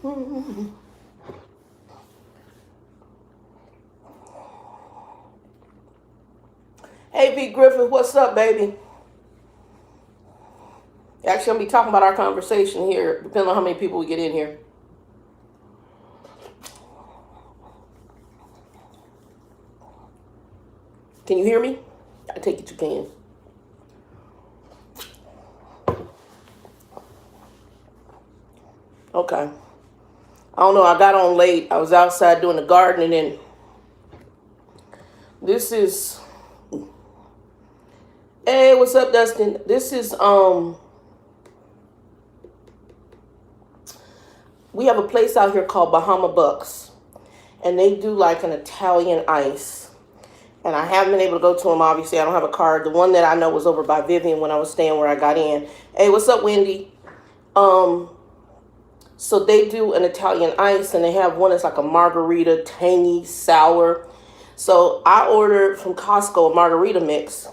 Hey, V. Griffith, what's up, baby? Actually, I'm going to be talking about our conversation here, depending on how many people we get in here. Can you hear me? I take it you can. Okay. I don't know. I got on late. I was outside doing the gardening, and this is. Hey, what's up, Dustin? This is We have a place out here called Bahama Bucks, and they do like an Italian ice. And I haven't been able to go to them. Obviously, I don't have a card. The one that I know was over by Vivian when I was staying where I got in. Hey, what's up, Wendy? So they do an Italian ice, and they have one that's like a margarita, tangy, sour. So I ordered from Costco a margarita mix,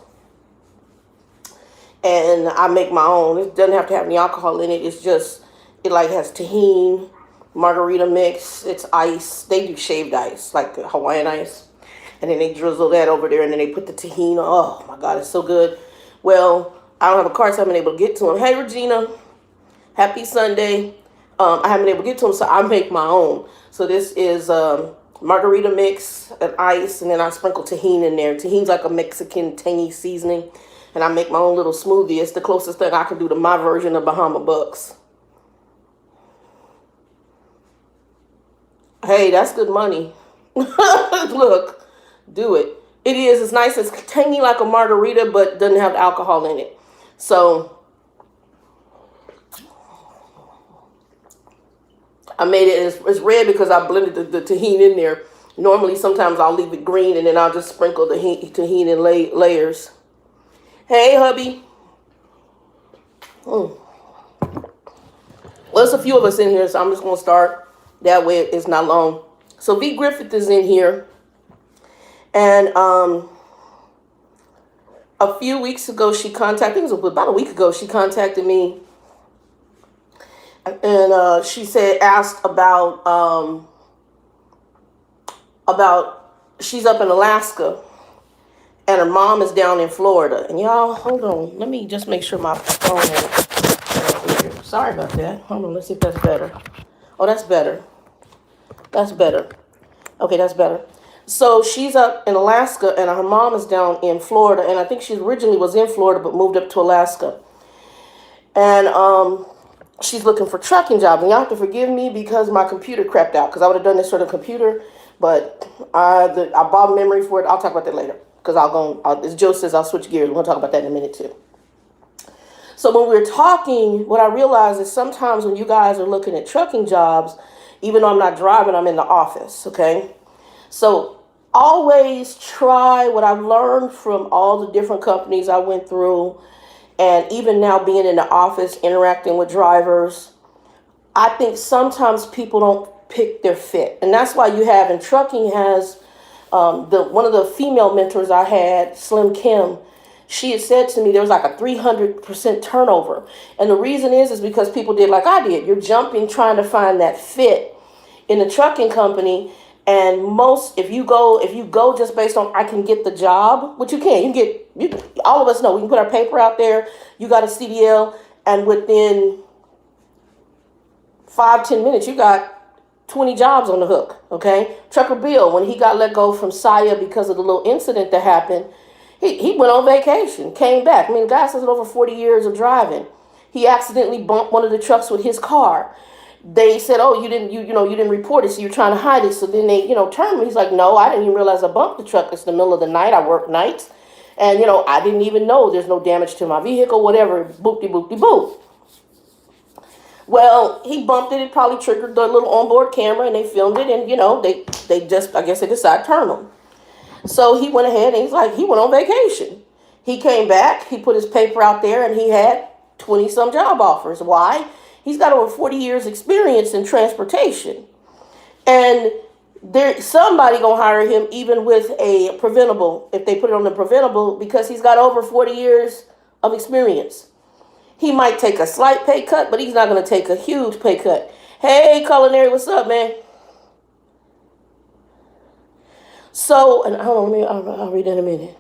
and I make my own. It doesn't have to have any alcohol in it. It's just, it like has tahini, margarita mix. It's ice. They do shaved ice, like the Hawaiian ice. And then they drizzle that over there, and then they put the tahini. Oh, my God, it's so good. Well, I don't have a card, so I haven't been able to get to them. Hey, Regina. Happy Sunday. I haven't been able to get to them, so I make my own. So this is margarita mix and ice, and then I sprinkle tahini in there. Tahini's like a Mexican tangy seasoning, and I make my own little smoothie. It's the closest thing I can do to my version of Bahama Bucks. Hey, that's good money. Look. Do it. It is. It's nice. It's tangy like a margarita, but doesn't have alcohol in it. So I made it. It's red because I blended the tahini in there. Normally, sometimes I'll leave it green, and then I'll just sprinkle the tahini in layers. Hey, hubby. Well, there's a few of us in here, so I'm just going to start. That way it's not long. So V. Griffith is in here. And a few weeks ago, she contacted, I think it was about a week ago, she contacted me. And she asked about she's up in Alaska, and her mom is down in Florida. And y'all, hold on. Let me just make sure my phone is. Sorry about that. Hold on, let's see if that's better. Oh, that's better. That's better. Okay, that's better. So she's up in Alaska, and her mom is down in Florida. And I think she originally was in Florida, but moved up to Alaska. And she's looking for trucking jobs. And y'all have to forgive me because my computer crapped out, because I would have done this sort of computer. But I bought memory for it. I'll talk about that later, because as Joe says, I'll switch gears. We're going to talk about that in a minute, too. So when we were talking, what I realized is sometimes when you guys are looking at trucking jobs, even though I'm not driving, I'm in the office, okay? So always try what I've learned from all the different companies I went through, and even now being in the office, interacting with drivers. I think sometimes people don't pick their fit. And that's why you have, and trucking has, one of the female mentors I had, Slim Kim, she had said to me there was like a 300% turnover. And the reason is because people did like I did. You're jumping, trying to find that fit in the trucking company. And if you go just based on I can get the job, which you can, all of us know we can put our paper out there. You got a CDL, and within 5-10 minutes, you got 20 jobs on the hook. Okay, Trucker Bill, when he got let go from Saya because of the little incident that happened, he went on vacation, came back. I mean, the guy says over 40 years of driving. He accidentally bumped one of the trucks with his car. They said, oh, you didn't report it, so you're trying to hide it. So then they, turned him. He's like, no, I didn't even realize I bumped the truck. It's the middle of the night. I work nights. And, I didn't even know there's no damage to my vehicle, whatever. Boop-de-boop-de-boop. Well, he bumped it. It probably triggered the little onboard camera, and they filmed it. And, they just, I guess they decided to turn him. So he went ahead, and he went on vacation. He came back. He put his paper out there, and he had 20-some job offers. Why? He's got over 40 years experience in transportation. And somebody going to hire him even with a preventable, if they put it on the preventable, because he's got over 40 years of experience. He might take a slight pay cut, but he's not going to take a huge pay cut. Hey, Culinary, what's up, man? So, and hold on, I'll read in a minute.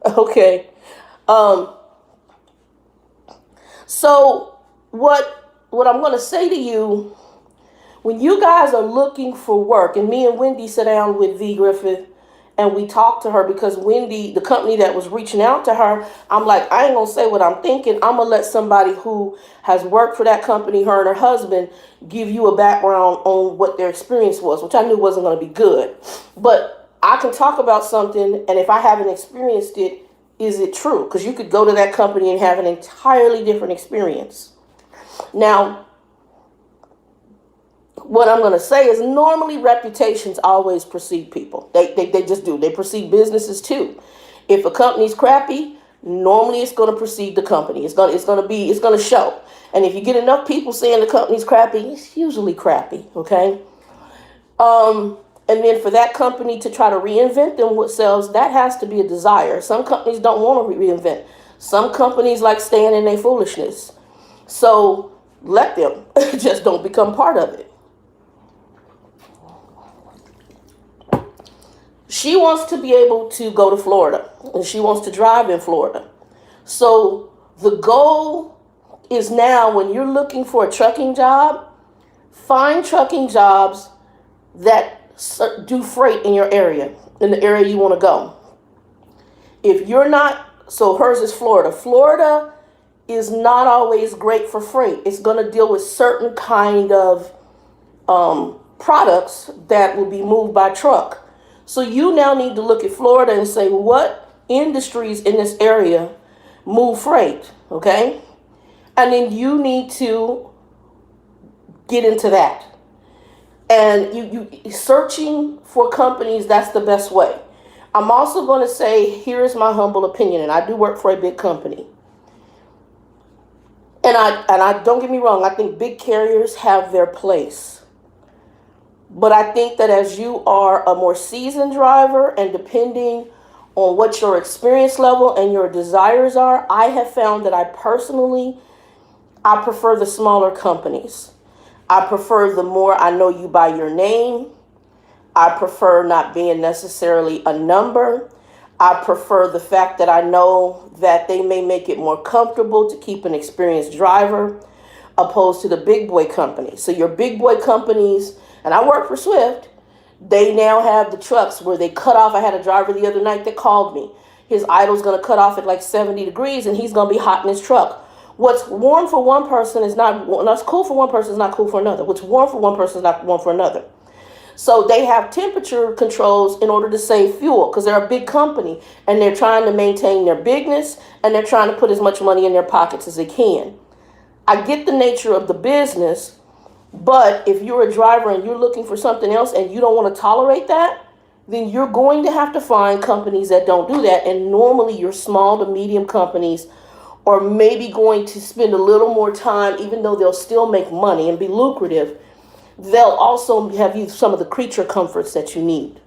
Okay. Um, so what I'm gonna say to you, when you guys are looking for work, and me and Wendy sat down with V Griffith and we talked to her because Wendy, the company that was reaching out to her, I'm like, I ain't gonna say what I'm thinking. I'm gonna let somebody who has worked for that company, her and her husband, give you a background on what their experience was, which I knew wasn't gonna be good. But I can talk about something, and if I haven't experienced it, is it true? Because you could go to that company and have an entirely different experience. Now, what I'm going to say is normally reputations always precede people. They just do. They precede businesses too. If a company's crappy, normally it's going to precede the company. It's going to show. And if you get enough people saying the company's crappy, it's usually crappy. Okay. And then for that company to try to reinvent themselves, that has to be a desire. Some companies don't want to reinvent. Some companies like staying in their foolishness. So let them. Just don't become part of it. She wants to be able to go to Florida, and she wants to drive in Florida. So the goal is now, when you're looking for a trucking job, find trucking jobs that do freight in your area, in the area you want to go. If you're not, so hers is Florida. Florida is not always great for freight. It's going to deal with certain kind of products that will be moved by truck. So you now need to look at Florida and say, what industries in this area move freight, okay? And then you need to get into that. And you searching for companies, that's the best way. I'm also going to say, here's my humble opinion, and I do work for a big company. And I don't get me wrong, I think big carriers have their place. But I think that as you are a more seasoned driver, and depending on what your experience level and your desires are, I have found that I prefer the smaller companies. I prefer the more I know you by your name. I prefer not being necessarily a number. I prefer the fact that I know that they may make it more comfortable to keep an experienced driver, opposed to the big boy companies. So your big boy companies, and I work for Swift, they now have the trucks where they cut off. I had a driver the other night that called me. His idle's going to cut off at like 70 degrees, and he's going to be hot in his truck. What's warm for one person is not, what's cool for one person is not cool for another. What's warm for one person is not warm for another. So they have temperature controls in order to save fuel, because they're a big company and they're trying to maintain their bigness, and they're trying to put as much money in their pockets as they can. I get the nature of the business. But if you're a driver and you're looking for something else and you don't want to tolerate that, then you're going to have to find companies that don't do that. And normally your small to medium companies are maybe going to spend a little more time, even though they'll still make money and be lucrative. They'll also have you some of the creature comforts that you need.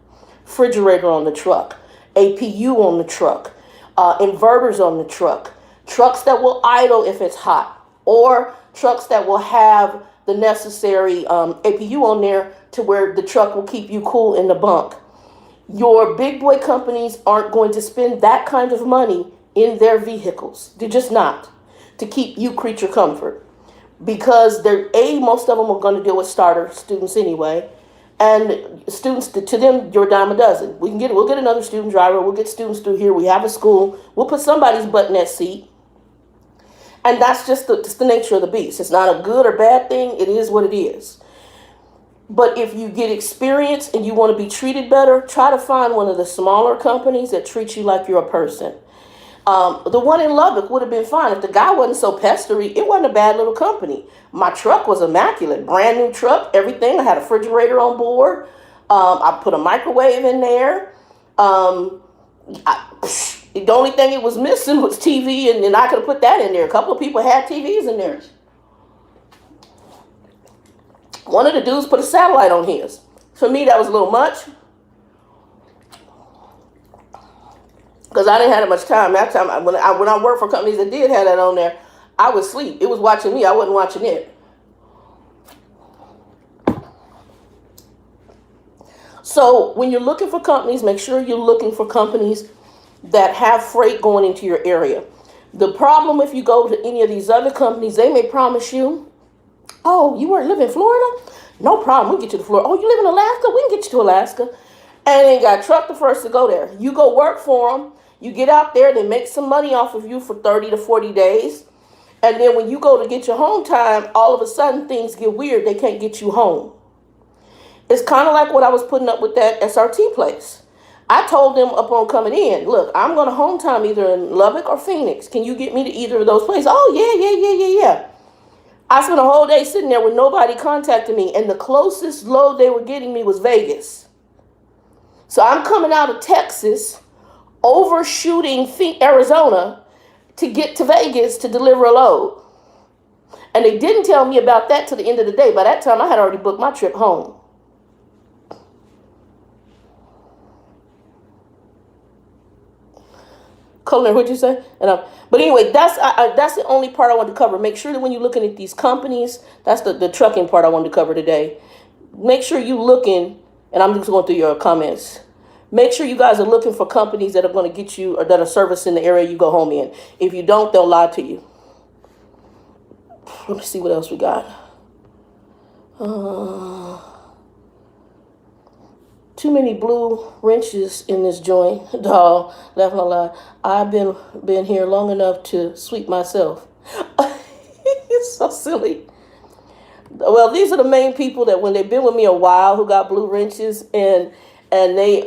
Refrigerator on the truck, APU on the truck, inverters on the truck, trucks that will idle if it's hot, or trucks that will have the necessary APU on there to where the truck will keep you cool in the bunk. Your big boy companies aren't going to spend that kind of money in their vehicles. They're just not, to keep you creature comfort, because most of them are going to deal with starter students anyway, and students, to them, you're a dime a dozen. We'll get another student driver. We'll get students through here. We have a school. We'll put somebody's butt in that seat. And that's just the nature of the beast. It's not a good or bad thing. It is what it is. But if you get experience and you want to be treated better, try to find one of the smaller companies that treat you like you're a person. The one in Lubbock would have been fine. If the guy wasn't so pestery, it wasn't a bad little company. My truck was immaculate. Brand new truck, everything. I had a refrigerator on board. I put a microwave in there. The only thing it was missing was TV, and I could have put that in there. A couple of people had TVs in there. One of the dudes put a satellite on his. For me, that was a little much, because I didn't have that much time. That time, when I worked for companies that did have that on there, I was asleep. It was watching me. I wasn't watching it. So when you're looking for companies, make sure you're looking for companies that have freight going into your area. The problem if you go to any of these other companies, they may promise you, oh, you live in Florida? No problem, we'll get you to Florida. Oh, you live in Alaska? We can get you to Alaska. And they got truck the first to go there. You go work for them. You get out there, they make some money off of you for 30 to 40 days. And then when you go to get your home time, all of a sudden things get weird. They can't get you home. It's kind of like what I was putting up with that SRT place. I told them upon coming in, look, I'm going to home time either in Lubbock or Phoenix. Can you get me to either of those places? Oh, yeah. I spent a whole day sitting there with nobody contacting me. And the closest load they were getting me was Vegas. So I'm coming out of Texas, overshooting Arizona to get to Vegas to deliver a load. And they didn't tell me about that till the end of the day. By that time, I had already booked my trip home. Colin, what'd you say? But anyway, that's the only part I wanted to cover. Make sure that when you're looking at these companies, that's the trucking part I wanted to cover today. Make sure you're looking, and I'm just going through your comments. Make sure you guys are looking for companies that are going to get you, or that are servicing the area you go home in. If you don't, they'll lie to you. Let me see what else we got. Too many blue wrenches in this joint, dog. Laugh out loud. I've been here long enough to sweep myself. It's so silly. Well, these are the main people that when they've been with me a while who got blue wrenches, and they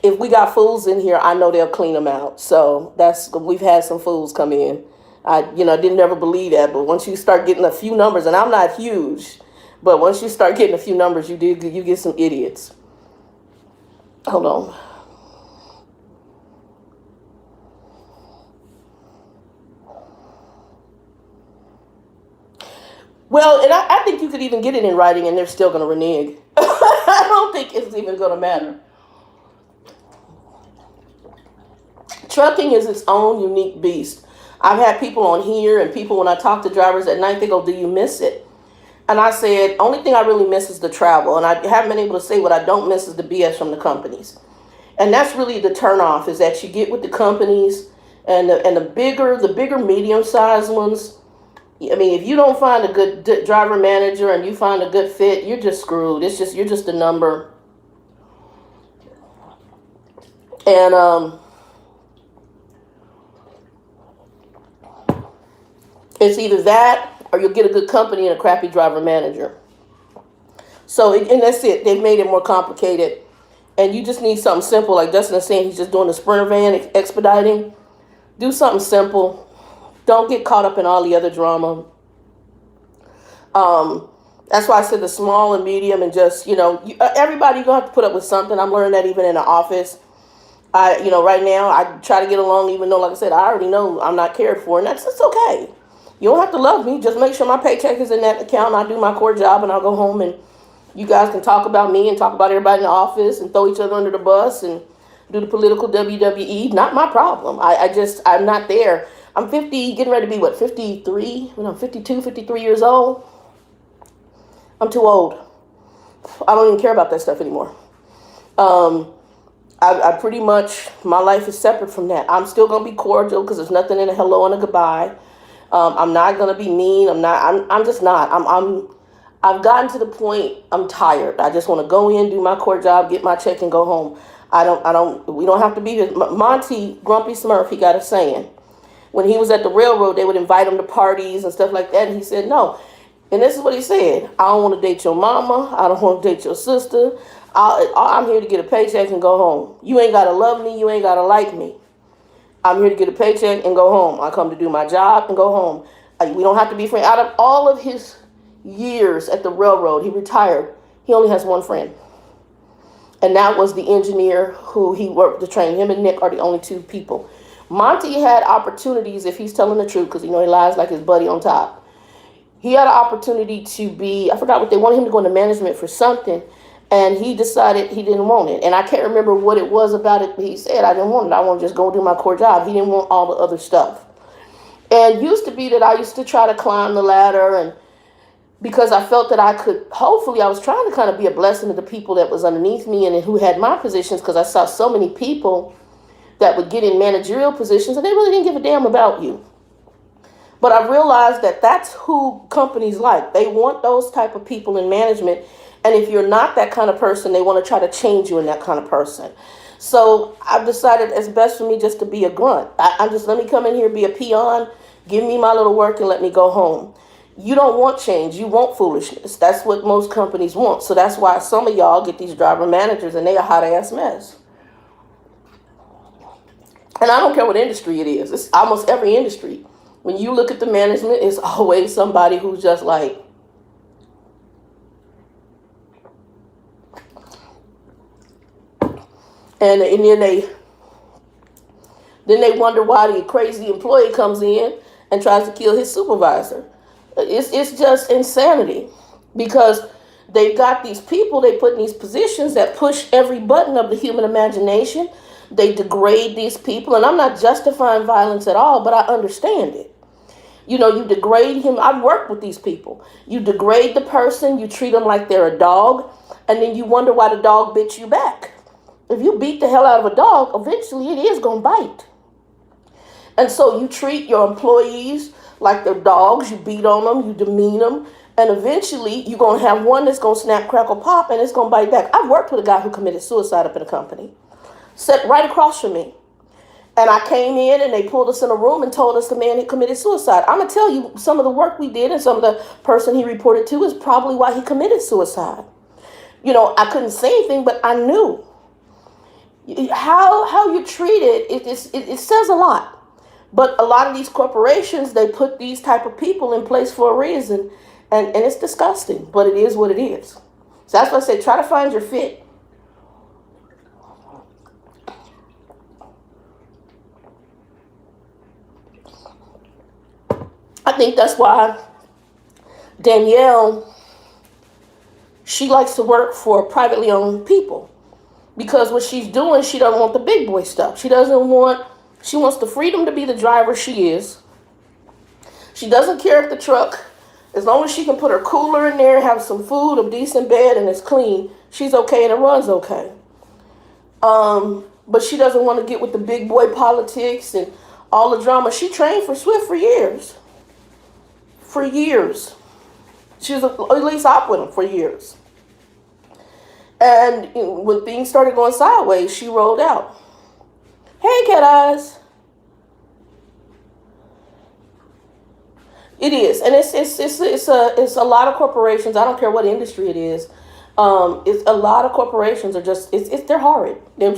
if we got fools in here, I know they'll clean them out. So we've had some fools come in. I didn't ever believe that, but once you start getting a few numbers, and I'm not huge, but once you start getting a few numbers, you get some idiots. Hold on. Well, and I think you could even get it in writing and they're still going to renege. I don't think it's even going to matter. Trucking is its own unique beast. I've had people on here and people, when I talk to drivers at night, they go, do you miss it? And I said, only thing I really miss is the travel. And I haven't been able to say what I don't miss is the BS from the companies. And that's really the turnoff, is that you get with the companies and the bigger medium-sized ones. I mean, if you don't find a good driver manager and you find a good fit, you're just screwed. You're just a number. And it's either that or you'll get a good company and a crappy driver manager. So, and that's it. They've made it more complicated. And you just need something simple. Like Dustin is saying, he's just doing the Sprinter van expediting. Do something simple. Don't get caught up in all the other drama. That's why I said the small and medium, and just, everybody going to have to put up with something. I'm learning that even in the office. Right now, I try to get along, even though, like I said, I already know I'm not cared for, and that's okay. You don't have to love me. Just make sure my paycheck is in that account. I do my core job, and I'll go home, and you guys can talk about me and talk about everybody in the office and throw each other under the bus and do the political WWE. Not my problem. I'm not there. I'm 50, getting ready to be, 53? 52, 53 years old. I'm too old. I don't even care about that stuff anymore. I pretty much, my life is separate from that. I'm still going to be cordial because there's nothing in a hello and a goodbye. I'm not going to be mean. I'm just not. I've gotten to the point, I'm tired. I just want to go in, do my core job, get my check and go home. We don't have to be here. Monty, Grumpy Smurf, he got a saying. When he was at the railroad, they would invite him to parties and stuff like that. And he said, no. And this is what he said. I don't want to date your mama. I don't want to date your sister. I'm here to get a paycheck and go home. You ain't got to love me. You ain't got to like me. I'm here to get a paycheck and go home. I come to do my job and go home. We don't have to be friends. Out of all of his years at the railroad, he retired. He only has one friend. And that was the engineer who he worked to train. Him and Nick are the only two people. Monty had opportunities, if he's telling the truth, because he lies like his buddy on top. He had an opportunity to be, I forgot what they wanted him to go into management for something, and he decided he didn't want it. And I can't remember what it was about it, but he said, I didn't want it. I want to just go do my core job. He didn't want all the other stuff. And used to be that I used to try to climb the ladder, and because I felt that I could, hopefully I was trying to kind of be a blessing to the people that was underneath me and who had my positions, because I saw so many people that would get in managerial positions and they really didn't give a damn about you. But I realized that that's who companies like. They want those type of people in management. And if you're not that kind of person, they want to try to change you in that kind of person. So I've decided it's best for me just to be a grunt. I'm just, let me come in here, be a peon, give me my little work and let me go home. You don't want change. You want foolishness. That's what most companies want. So that's why some of y'all get these driver managers and they a hot ass mess. And I don't care what industry it is. It's almost every industry. When you look at the management, it's always somebody who's just like, and then they wonder why the crazy employee comes in and tries to kill his supervisor. It's just insanity, because they've got these people they put in these positions that push every button of the human imagination. They degrade these people, and I'm not justifying violence at all, but I understand it. You know, you degrade him. I've worked with these people. You degrade the person, you treat them like they're a dog, and then you wonder why the dog bit you back. If you beat the hell out of a dog, eventually it is going to bite. And so you treat your employees like they're dogs. You beat on them, you demean them, and eventually you're going to have one that's going to snap, crackle, pop, and it's going to bite back. I've worked with a guy who committed suicide up in a company, sat right across from me. And I came in and they pulled us in a room and told us the man had committed suicide. I'm going to tell you, some of the work we did and some of the person he reported to is probably why he committed suicide. You know, I couldn't say anything, but I knew. How you treat it says a lot. But a lot of these corporations, they put these type of people in place for a reason. And it's disgusting, but it is what it is. So that's why I say, try to find your fit. I think that's why Danielle, she likes to work for privately owned people, because what she's doing, she doesn't want the big boy stuff. She wants the freedom to be the driver she is. She doesn't care if the truck, as long as she can put her cooler in there, have some food, a decent bed, and it's clean, she's okay and it runs okay. But she doesn't want to get with the big boy politics and all the drama. She trained for Swift for years. For years. She was at least op with him for years. And when things started going sideways, she rolled out. Hey, cat eyes. It is, and it's a lot of corporations. I don't care what industry it is. It's a lot of corporations are just they're horrid. They're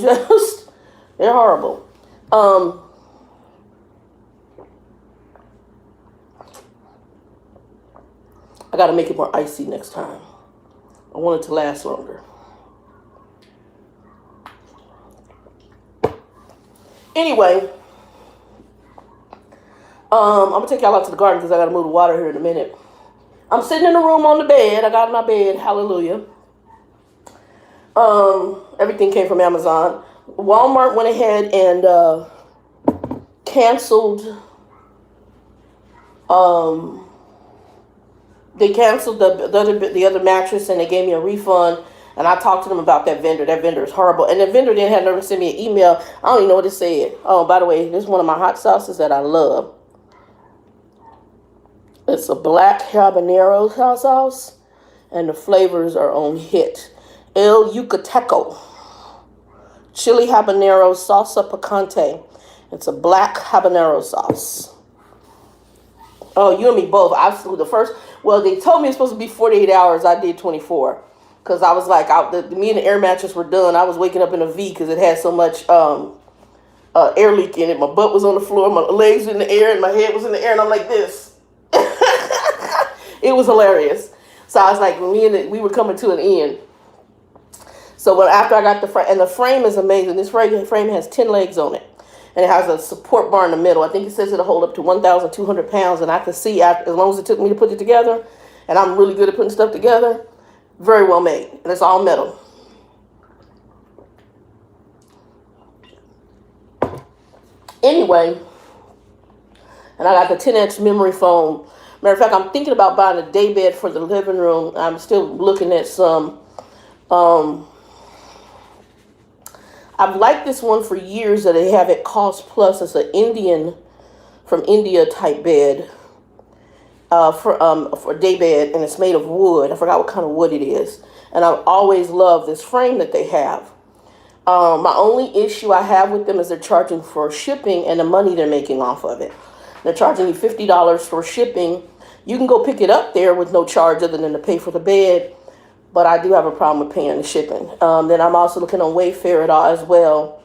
horrible. I got to make it more icy next time. I want it to last longer. Anyway, I'm going to take y'all out to the garden because I got to move the water here in a minute. I'm sitting in the room on the bed. I got my bed. Hallelujah. Everything came from Amazon. Walmart went ahead and canceled. They canceled the other mattress, and they gave me a refund. And I talked to them about that vendor. That vendor is horrible. And the vendor didn't have never send me an email. I don't even know what it said. Oh, by the way, this is one of my hot sauces that I love. It's a black habanero hot sauce, and the flavors are on hit. El Yucateco chili habanero salsa picante. It's a black habanero sauce. Oh, you and me both. Absolutely. They told me it's supposed to be 48 hours. I did 24. Because I was like, me and the air mattress were done. I was waking up in a V because it had so much air leak in it. My butt was on the floor, my legs were in the air, and my head was in the air, and I'm like this. It was hilarious. So I was like, we were coming to an end. So after I got the frame, and the frame is amazing. This frame has 10 legs on it. And it has a support bar in the middle. I think it says it'll hold up to 1,200 pounds. And I can see, as long as it took me to put it together, and I'm really good at putting stuff together, very well made. And it's all metal. Anyway, And I got the 10X memory foam. Matter of fact, I'm thinking about buying a day bed for the living room. I'm still looking at some. I've liked this one for years that they have at Cost Plus. It's an from India type bed. For a day bed, and it's made of wood. I forgot what kind of wood it is. And I've always loved this frame that they have. My only issue I have with them is they're charging for shipping and the money they're making off of it. They're charging you $50 for shipping. You can go pick it up there with no charge other than to pay for the bed, but I do have a problem with paying the shipping. Then I'm also looking on Wayfair as well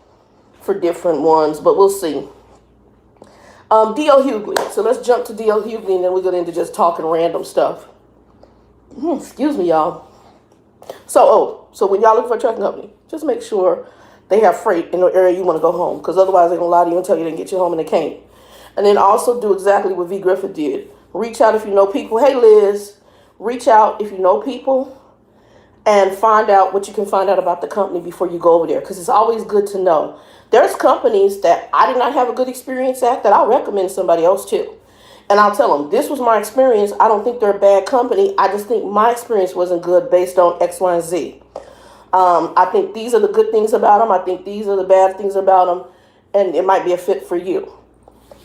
for different ones, but we'll see. D.L. Hughley. So let's jump to D.L. Hughley, and then we get into just talking random stuff. Excuse me, y'all. So when y'all look for a trucking company, just make sure they have freight in the area you want to go home, because otherwise they're going to lie to you and tell you they can get you home and they can't. And then also do exactly what V. Griffith did. Reach out if you know people. Hey, Liz, reach out if you know people and find out what you can find out about the company before you go over there, because it's always good to know. There's companies that I did not have a good experience at that I'll recommend somebody else to. And I'll tell them, this was my experience. I don't think they're a bad company. I just think my experience wasn't good based on X, Y, and Z. I think these are the good things about them. I think these are the bad things about them. And it might be a fit for you.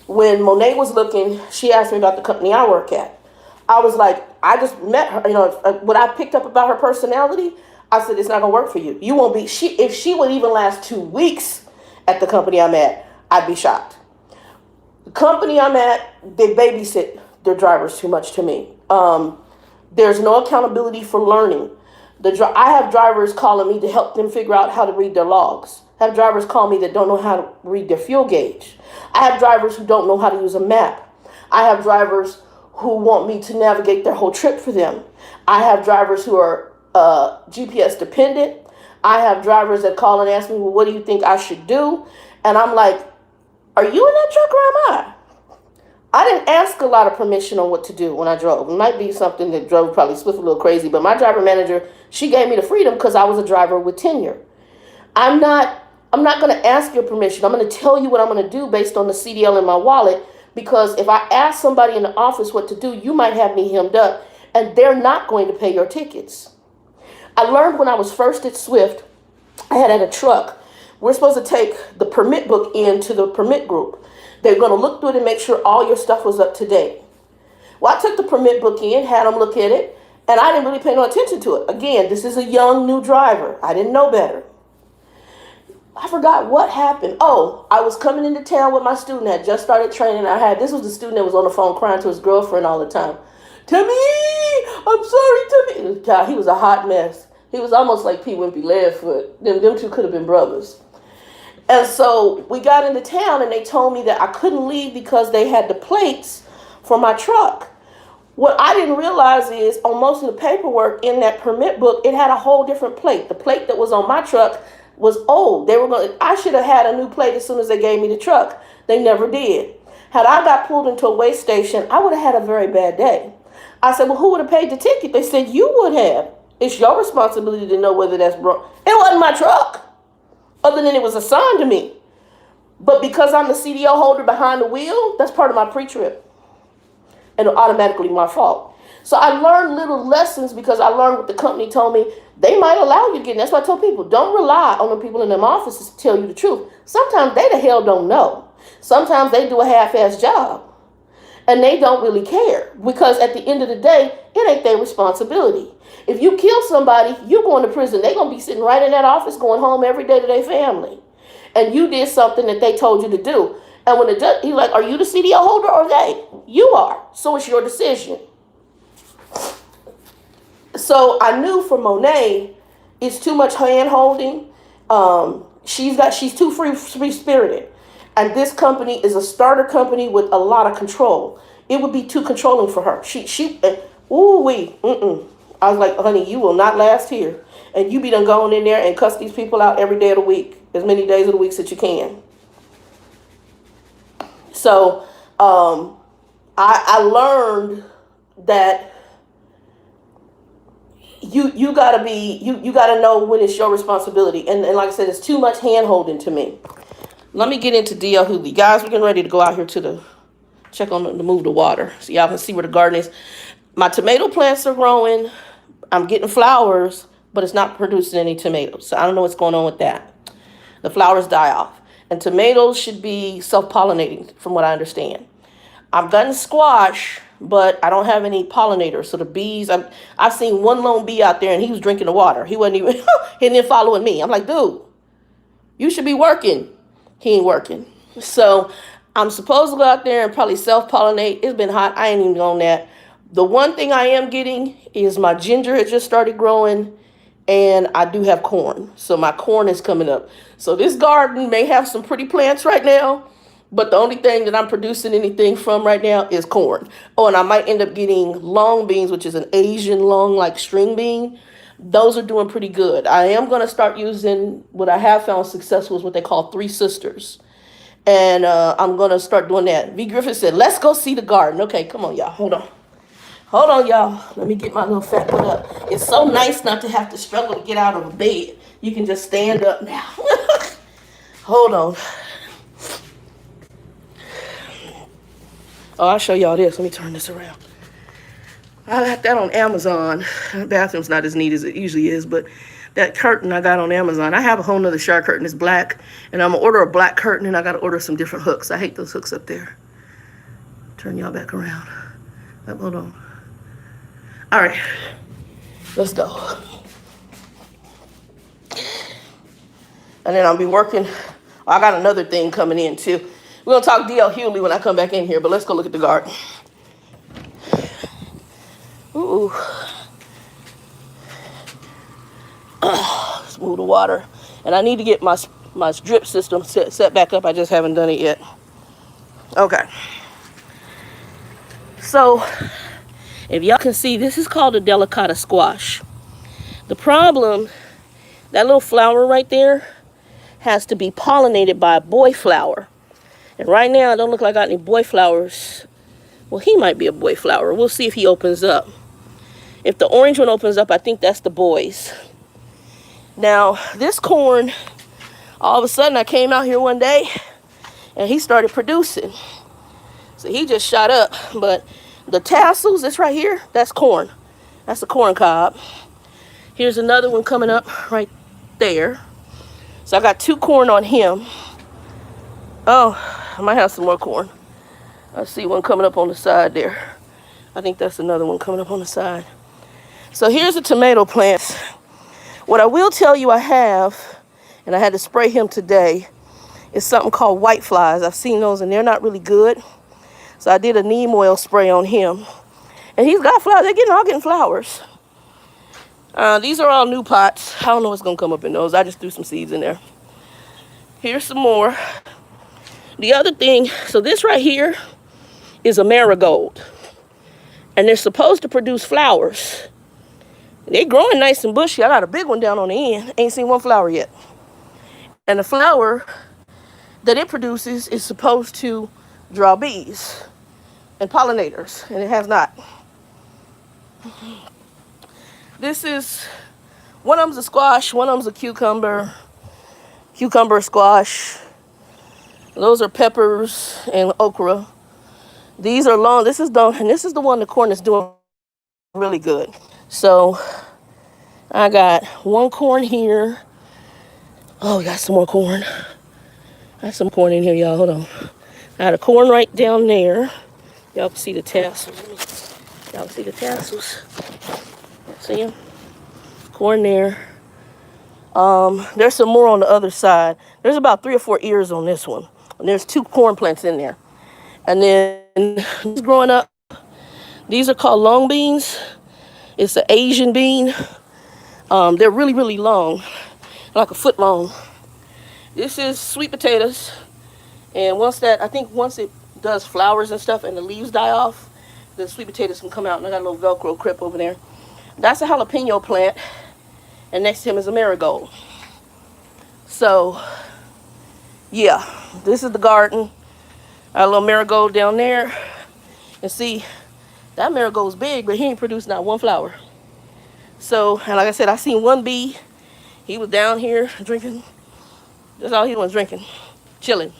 When Monet was looking, she asked me about the company I work at. I was like, I just met her. You know, what I picked up about her personality, I said, it's not going to work for you. You won't be. If she would even last 2 weeks at the company I'm at, I'd be shocked. The company I'm at, they babysit their drivers too much to me. There's no accountability for learning. I have drivers calling me to help them figure out how to read their logs. I have drivers call me that don't know how to read their fuel gauge. I have drivers who don't know how to use a map. I have drivers who want me to navigate their whole trip for them. I have drivers who are GPS dependent. I have drivers that call and ask me, well, what do you think I should do? And I'm like, are you in that truck or am I? I didn't ask a lot of permission on what to do when I drove. It might be something that drove probably Swift a little crazy, but my driver manager, she gave me the freedom because I was a driver with tenure. I'm not going to ask your permission. I'm going to tell you what I'm going to do based on the CDL in my wallet, because if I ask somebody in the office what to do, you might have me hemmed up, and they're not going to pay your tickets. I learned when I was first at Swift, I had a truck. We're supposed to take the permit book into the permit group. They're going to look through it and make sure all your stuff was up to date. Well, I took the permit book in, had them look at it, and I didn't really pay no attention to it. Again, this is a young, new driver. I didn't know better. I forgot what happened. Oh, I was coming into town with my student. I had just started training. This was the student that was on the phone crying to his girlfriend all the time. Timmy, I'm sorry, Timmy. God, he was a hot mess. He was almost like P. Wimpy Leadfoot. Them two could have been brothers. And so we got into town and they told me that I couldn't leave because they had the plates for my truck. What I didn't realize is on most of the paperwork in that permit book, it had a whole different plate. The plate that was on my truck was old. I should have had a new plate as soon as they gave me the truck. They never did. Had I got pulled into a weigh station, I would have had a very bad day. I said, well, who would have paid the ticket? They said, you would have. It's your responsibility to know whether that's wrong. It wasn't my truck, other than it was assigned to me. But because I'm the CDL holder behind the wheel, that's part of my pre-trip. And automatically my fault. So I learned little lessons because I learned what the company told me. They might allow you to get in. That's why I told people, don't rely on the people in them offices to tell you the truth. Sometimes they the hell don't know. Sometimes they do a half-ass job. And they don't really care. Because at the end of the day, it ain't their responsibility. If you kill somebody, you're going to prison. They're going to be sitting right in that office going home every day to their family. And you did something that they told you to do. And when the judge, he's like, are you the CDL holder or they? You are. So it's your decision. So I knew for Monet, it's too much hand holding. She's too free-spirited. And this company is a starter company with a lot of control. It would be too controlling for her. I was like, honey, you will not last here. And you be done going in there and cuss these people out every day of the week, as many days of the week that you can. So I learned that you gotta know when it's your responsibility. And like I said, it's too much hand holding to me. Let me get into D.L. Hughley. Guys, we're getting ready to go out here to the check on them to move the water so y'all can see where the garden is. My tomato plants are growing. I'm getting flowers, but it's not producing any tomatoes. So I don't know what's going on with that. The flowers die off. And tomatoes should be self-pollinating from what I understand. I've gotten squash, but I don't have any pollinators. So the bees, I've seen one lone bee out there and he was drinking the water. He wasn't even, he didn't following me. I'm like, dude, you should be working. He ain't working. So I'm supposed to go out there and probably self-pollinate. It's been hot. I ain't even on that. The one thing I am getting is my ginger had just started growing, and I do have corn. So my corn is coming up. So this garden may have some pretty plants right now, but the only thing that I'm producing anything from right now is corn. Oh, and I might end up getting long beans, which is an Asian long like string bean. Those are doing pretty good. I am going to start using what I have found successful is what they call Three Sisters. And I'm going to start doing that. V. Griffin said, let's go see the garden. Okay, come on, y'all. Hold on. Hold on, y'all. Let me get my little fat butt up. It's so nice not to have to struggle to get out of a bed. You can just stand up now. Hold on. Oh, I'll show y'all this. Let me turn this around. I got that on Amazon. The bathroom's not as neat as it usually is, but that curtain I got on Amazon. I have a whole nother shower curtain. It's black, and I'm going to order a black curtain, and I got to order some different hooks. I hate those hooks up there. Turn y'all back around. Hold on. All right, let's go. And then I'll be working. Oh, I got another thing coming in too. We're gonna talk D.L. Hughley when I come back in here, but let's go look at the garden. Ooh. Let's move the water. And I need to get my drip system set back up. I just haven't done it yet. Okay. So, if y'all can see, this is called a delicata squash. The problem, that little flower right there has to be pollinated by a boy flower. And right now, it don't look like I got any boy flowers. Well, he might be a boy flower. We'll see if he opens up. If the orange one opens up, I think that's the boys. Now, this corn, all of a sudden, I came out here one day, and he started producing. So he just shot up, but the tassels, that's right here, that's corn. That's a corn cob. Here's another one coming up right there. So I got 2 corn on him. Oh, I might have some more corn. I see one coming up on the side there. I think that's another one coming up on the side. So here's the tomato plants. What I will tell you I have, and I had to spray him today, is something called white flies. I've seen those and they're not really good. So I did a neem oil spray on him. And he's got flowers. They're all getting flowers. These are all new pots. I don't know what's going to come up in those. I just threw some seeds in there. Here's some more. The other thing, so this right here is a marigold. And they're supposed to produce flowers. They're growing nice and bushy. I got a big one down on the end. Ain't seen one flower yet. And the flower that it produces is supposed to draw bees and pollinators, and it has not. This is, one of them's a squash, one of them's a cucumber squash. Those are peppers and okra. These are long, this is done, and this is the one the corn is doing really good. So I got 1 corn here. Oh, we got some more corn. I have some corn in here, y'all. Hold on. I had a corn right down there. Y'all can see the tassels. Y'all can see the tassels. See them? Corn there. There's some more on the other side. There's about 3 or 4 ears on this one. And there's 2 corn plants in there. And then growing up, these are called long beans. It's an Asian bean. They're really, really long, like a foot long. This is sweet potatoes. And once it does flowers and stuff and the leaves die off, the sweet potatoes can come out. And I got a little Velcro crep over there. That's a jalapeno plant. And next to him is a marigold. So, yeah, this is the garden. I got a little marigold down there. And see, that marigold's big, but he ain't produced not 1 flower. So, and like I said, I seen 1 bee. He was down here drinking. That's all he was drinking. Chilling.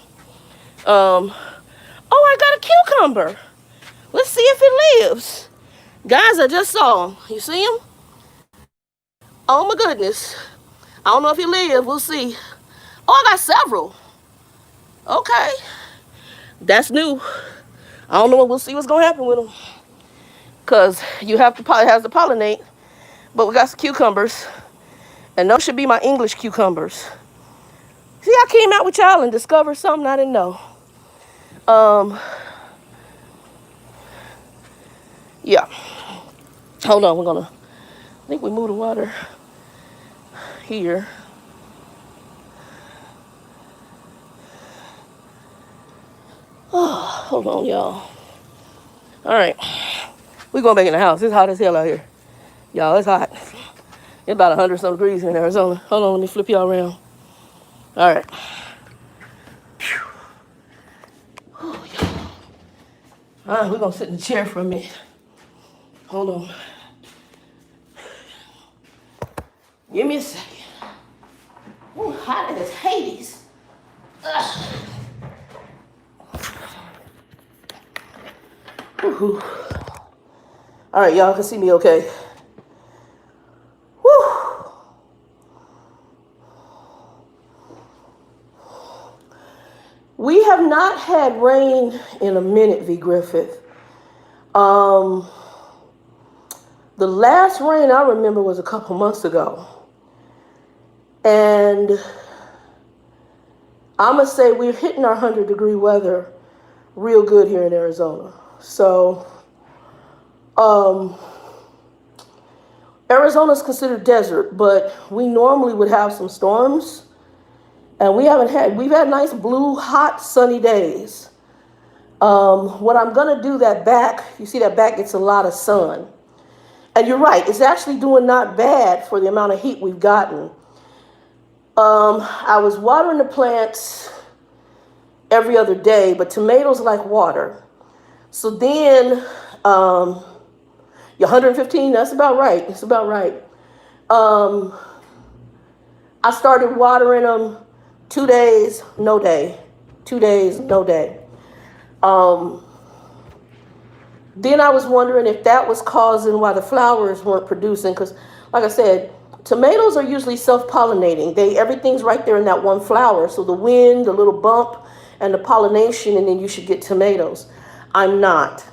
Oh, I got a cucumber. Let's see if it lives. Guys, I just saw him. You see him? Oh my goodness. I don't know if he lives. We'll see. Oh, I got several. Okay. That's new. I don't know. We'll see what's going to happen with them. Because you have to has to pollinate. But we got some cucumbers. And those should be my English cucumbers. See, I came out with y'all and discovered something I didn't know. Yeah. Hold on, I think we moved the water here. Oh, hold on, y'all. All right. We're going back in the house. It's hot as hell out here. Y'all, it's hot. It's about 100-some degrees in Arizona. Hold on, let me flip y'all around. All right. Oh, y'all. All right, we're going to sit in the chair for a minute. Hold on. Give me a second. Ooh, hot as Hades. Ugh. Woo-hoo. All right, y'all can see me okay. Woo. We have not had rain in a minute, V. Griffith. The last rain I remember was a couple months ago. And I'm going to say we're hitting our 100-degree weather real good here in Arizona. So, Arizona's considered desert, but we normally would have some storms. And we've had nice blue, hot, sunny days. What I'm going to do that back, you see that back gets a lot of sun. And you're right, it's actually doing not bad for the amount of heat we've gotten. I was watering the plants every other day, but tomatoes like water. So then, 115, that's about right. It's about right. I started watering them 2 days, no day. 2 days, no day. Then I was wondering if that was causing why the flowers weren't producing. Because, like I said, tomatoes are usually self-pollinating. Everything's right there in that one flower. So the wind, the little bump, and the pollination, and then you should get tomatoes. I'm not.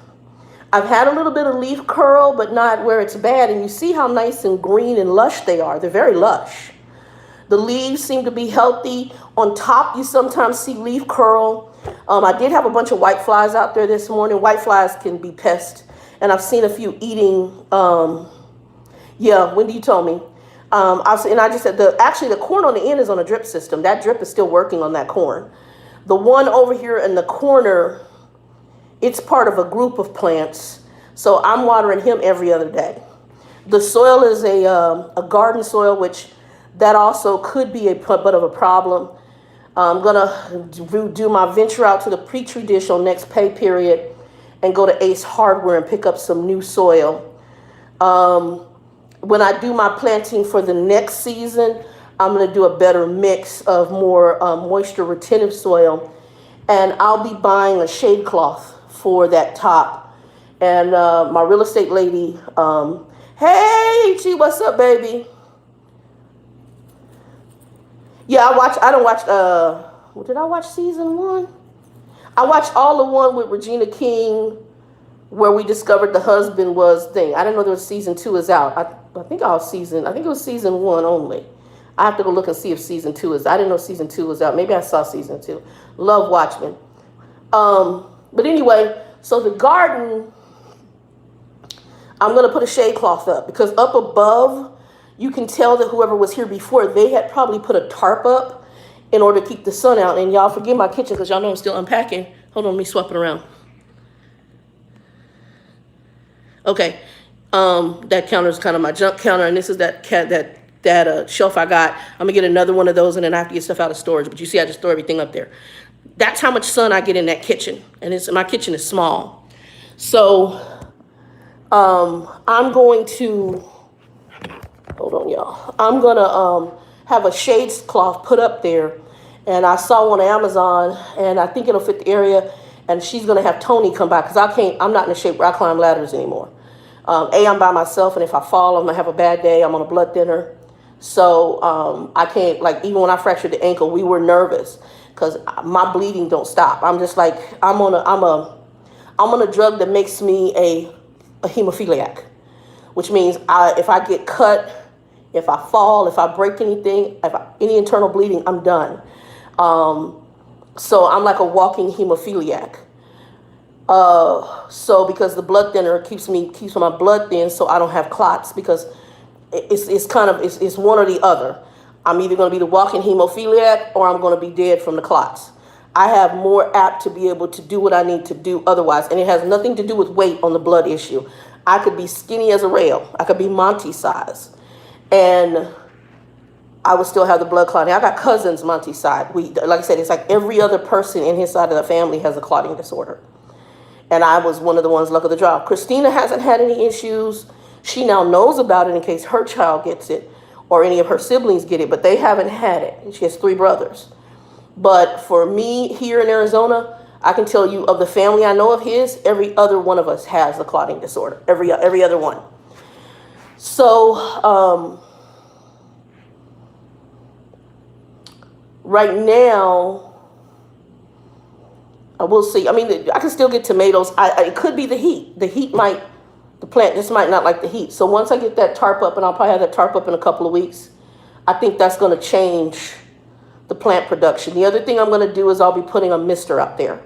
I've had a little bit of leaf curl, but not where it's bad. And you see how nice and green and lush they are. They're very lush. The leaves seem to be healthy. On top, you sometimes see leaf curl. I did have a bunch of white flies out there this morning. White flies can be pests. And I've seen a few eating. Wendy, you told me. I just said, the corn on the end is on a drip system. That drip is still working on that corn. The one over here in the corner, it's part of a group of plants. So I'm watering him every other day. The soil is a garden soil, which that also could be a bit of a problem. I'm going to do my venture out to the Petri dish on next pay period and go to Ace Hardware and pick up some new soil. When I do my planting for the next season, I'm going to do a better mix of more moisture retentive soil. And I'll be buying a shade cloth for that top. And my real estate lady, hey, Chi, what's up, baby? Yeah, did I watch season 1? I watched all the one with Regina King where we discovered the husband was thing. I didn't know there was season 2 is out. I think it was season 1 only. I have to go look and see if season 2 is. I didn't know season 2 was out. Maybe I saw season 2. Love Watchmen. But anyway, so the garden, I'm going to put a shade cloth up because up above, you can tell that whoever was here before, they had probably put a tarp up in order to keep the sun out. And y'all forgive my kitchen because y'all know I'm still unpacking. Hold on, let me swap it around. Okay, that counter is kind of my junk counter, and this is that shelf I got. I'm gonna get another one of those, and then I have to get stuff out of storage. But you see, I just throw everything up there. That's how much sun I get in that kitchen, and my kitchen is small. So I'm going to. Hold on, y'all. I'm going to have a shades cloth put up there. And I saw one on Amazon, and I think it'll fit the area. and she's gonna have Tony come by because I'm not in a shape where I climb ladders anymore. I'm by myself, and if I fall, I'm gonna have a bad day. I'm on a blood thinner, so I can't, like, even when I fractured the ankle, we were nervous because my bleeding don't stop. I'm just like, I'm on a drug that makes me a hemophiliac, which means if I get cut, if I fall, if I break anything, any internal bleeding, I'm done. So I'm like a walking hemophiliac. So because the blood thinner keeps my blood thin, so I don't have clots, because it's one or the other. I'm either going to be the walking hemophiliac or I'm going to be dead from the clots. I have more apt to be able to do what I need to do otherwise, and it has nothing to do with weight on the blood issue. I could be skinny as a rail. I could be Monty size, and I would still have the blood clotting. I got cousins Monty side. Like I said, it's like every other person in his side of the family has a clotting disorder. And I was one of the ones luck of the draw. Christina hasn't had any issues. She now knows about it in case her child gets it or any of her siblings get it, but they haven't had it. She has 3 brothers. But for me here in Arizona, I can tell you, of the family I know of his, every other one of us has the clotting disorder. Every other one. So right now, I will see. I mean, I can still get tomatoes. It could be the heat. The plant just might not like the heat. So once I get that tarp up, and I'll probably have that tarp up in a couple of weeks, I think that's going to change the plant production. The other thing I'm going to do is I'll be putting a mister out there.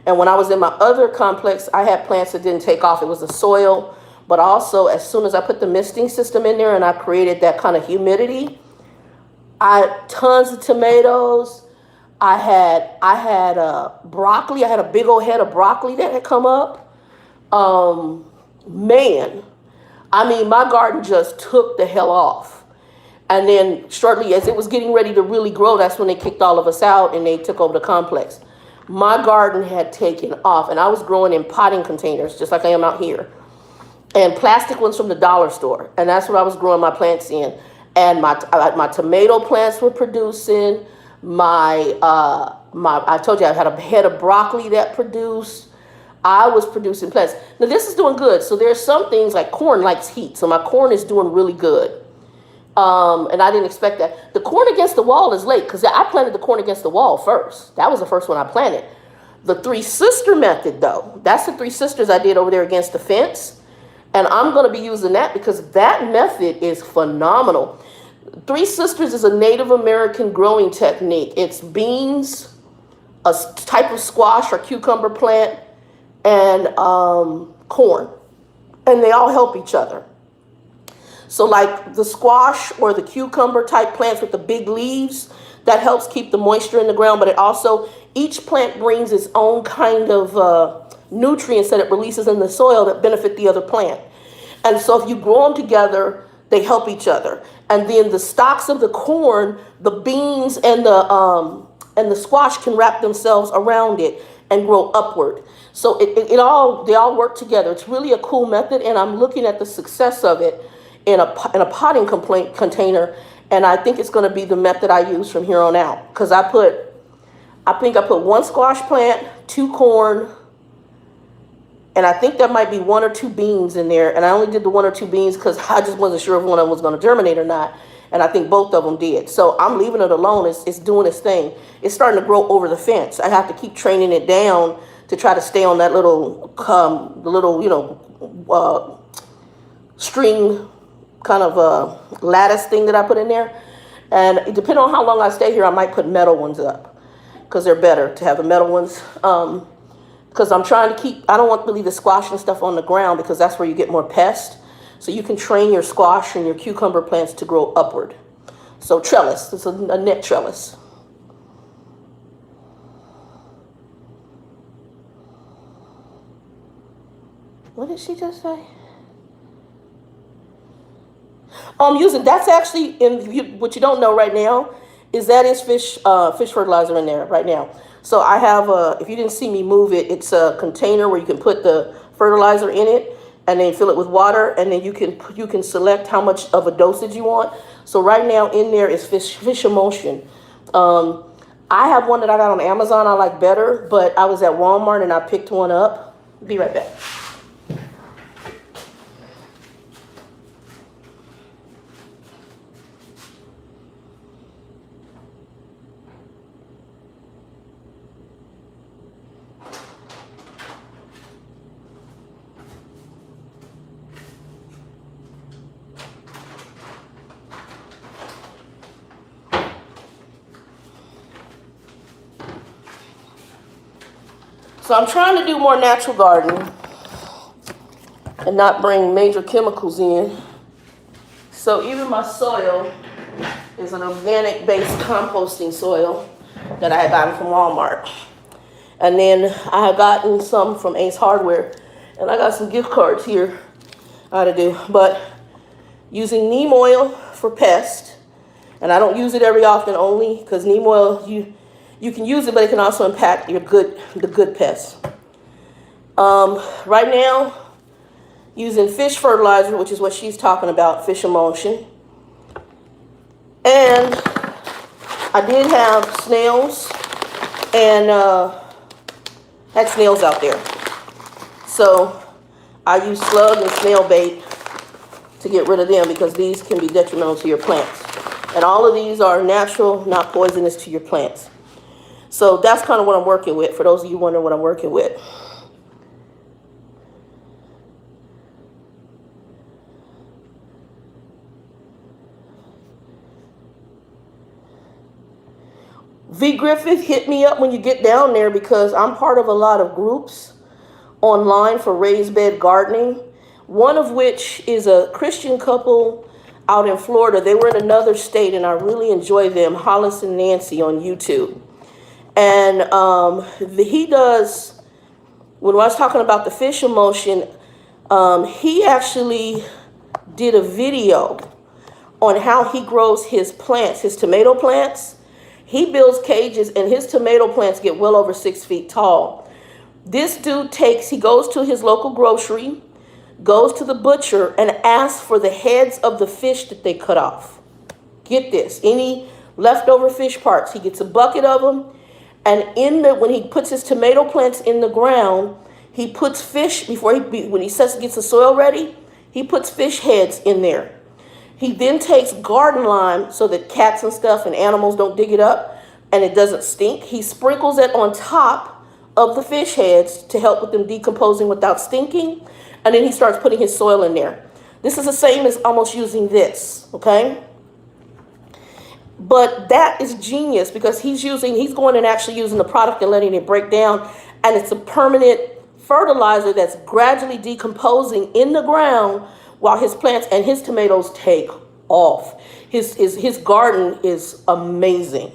And when I was in my other complex, I had plants that didn't take off. It was the soil, but also as soon as I put the misting system in there and I created that kind of humidity, I had tons of tomatoes. I had broccoli. I had a big old head of broccoli that had come up. Man, I mean, my garden just took the hell off. And then shortly as it was getting ready to really grow, that's when they kicked all of us out and they took over the complex. My garden had taken off, and I was growing in potting containers, just like I am out here, and plastic ones from the dollar store. And that's what I was growing my plants in. And my tomato plants were producing. I told you I had a head of broccoli that produced. I was producing plants. Now this is doing good. So there's some things like corn likes heat. So my corn is doing really good. And I didn't expect that. The corn against the wall is late because I planted the corn against the wall first. That was the first one I planted. The 3 sister method though, that's the 3 sisters I did over there against the fence. And I'm going to be using that because that method is phenomenal. 3 sisters is a Native American growing technique. It's beans, a type of squash or cucumber plant, and corn. And they all help each other. So like the squash or the cucumber type plants with the big leaves, that helps keep the moisture in the ground, but it also, each plant brings its own kind of nutrients that it releases in the soil that benefit the other plant. And so if you grow them together, they help each other. And then the stalks of the corn, the beans and the squash can wrap themselves around it and grow upward. So they all work together. It's really a cool method, and I'm looking at the success of it in a potting container, and I think it's going to be the method I use from here on out. Because I think I put 1 squash plant, 2 corn, and I think there might be 1 or 2 beans in there. And I only did the 1 or 2 beans because I just wasn't sure if one of them was going to germinate or not. And I think both of them did. So I'm leaving it alone. It's doing its thing. It's starting to grow over the fence. I have to keep training it down to try to stay on that little, string kind of lattice thing that I put in there. And depending on how long I stay here, I might put metal ones up because they're better to have the metal ones. Because I'm trying to I don't want to leave the squash and stuff on the ground because that's where you get more pests. So you can train your squash and your cucumber plants to grow upward. So trellis, it's a net trellis. What did she just say? I'm using, that's actually, what you don't know right now, is that is fish fertilizer in there right now. So I have if you didn't see me move it, it's a container where you can put the fertilizer in it and then fill it with water, and then you can select how much of a dosage you want. So right now in there is fish emulsion. I have one that I got on Amazon I like better, but I was at Walmart and I picked one up. Be right back. So I'm trying to do more natural gardening and not bring major chemicals in. So even my soil is an organic-based composting soil that I had gotten from Walmart. And then I had gotten some from Ace Hardware. And I got some gift cards here I had to do. But using neem oil for pests. And I don't use it every often only because neem oil, you can use it, but it can also impact the good pests. Right now, using fish fertilizer, which is what she's talking about, fish emulsion. And I did have snails and had snails out there. So I use slug and snail bait to get rid of them because these can be detrimental to your plants. And all of these are natural, not poisonous to your plants. So that's kind of what I'm working with, for those of you wondering what I'm working with. V. Griffith, hit me up when you get down there because I'm part of a lot of groups online for raised bed gardening. One of which is a Christian couple out in Florida. They were in another state and I really enjoy them, Hollis and Nancy on YouTube. And he does, when I was talking about the fish emulsion, he actually did a video on how he grows his plants, his tomato plants. He builds cages and his tomato plants get well over 6 feet tall. This dude he goes to his local grocery, goes to the butcher and asks for the heads of the fish that they cut off. Get this, any leftover fish parts, he gets a bucket of them. And when he puts his tomato plants in the ground, he puts fish, when he gets the soil ready, he puts fish heads in there. He then takes garden lime so that cats and stuff and animals don't dig it up and it doesn't stink. He sprinkles it on top of the fish heads to help with them decomposing without stinking. And then he starts putting his soil in there. This is the same as almost using this, okay? But that is genius because he's going and actually using the product and letting it break down. And it's a permanent fertilizer that's gradually decomposing in the ground while his plants and his tomatoes take off. His garden is amazing.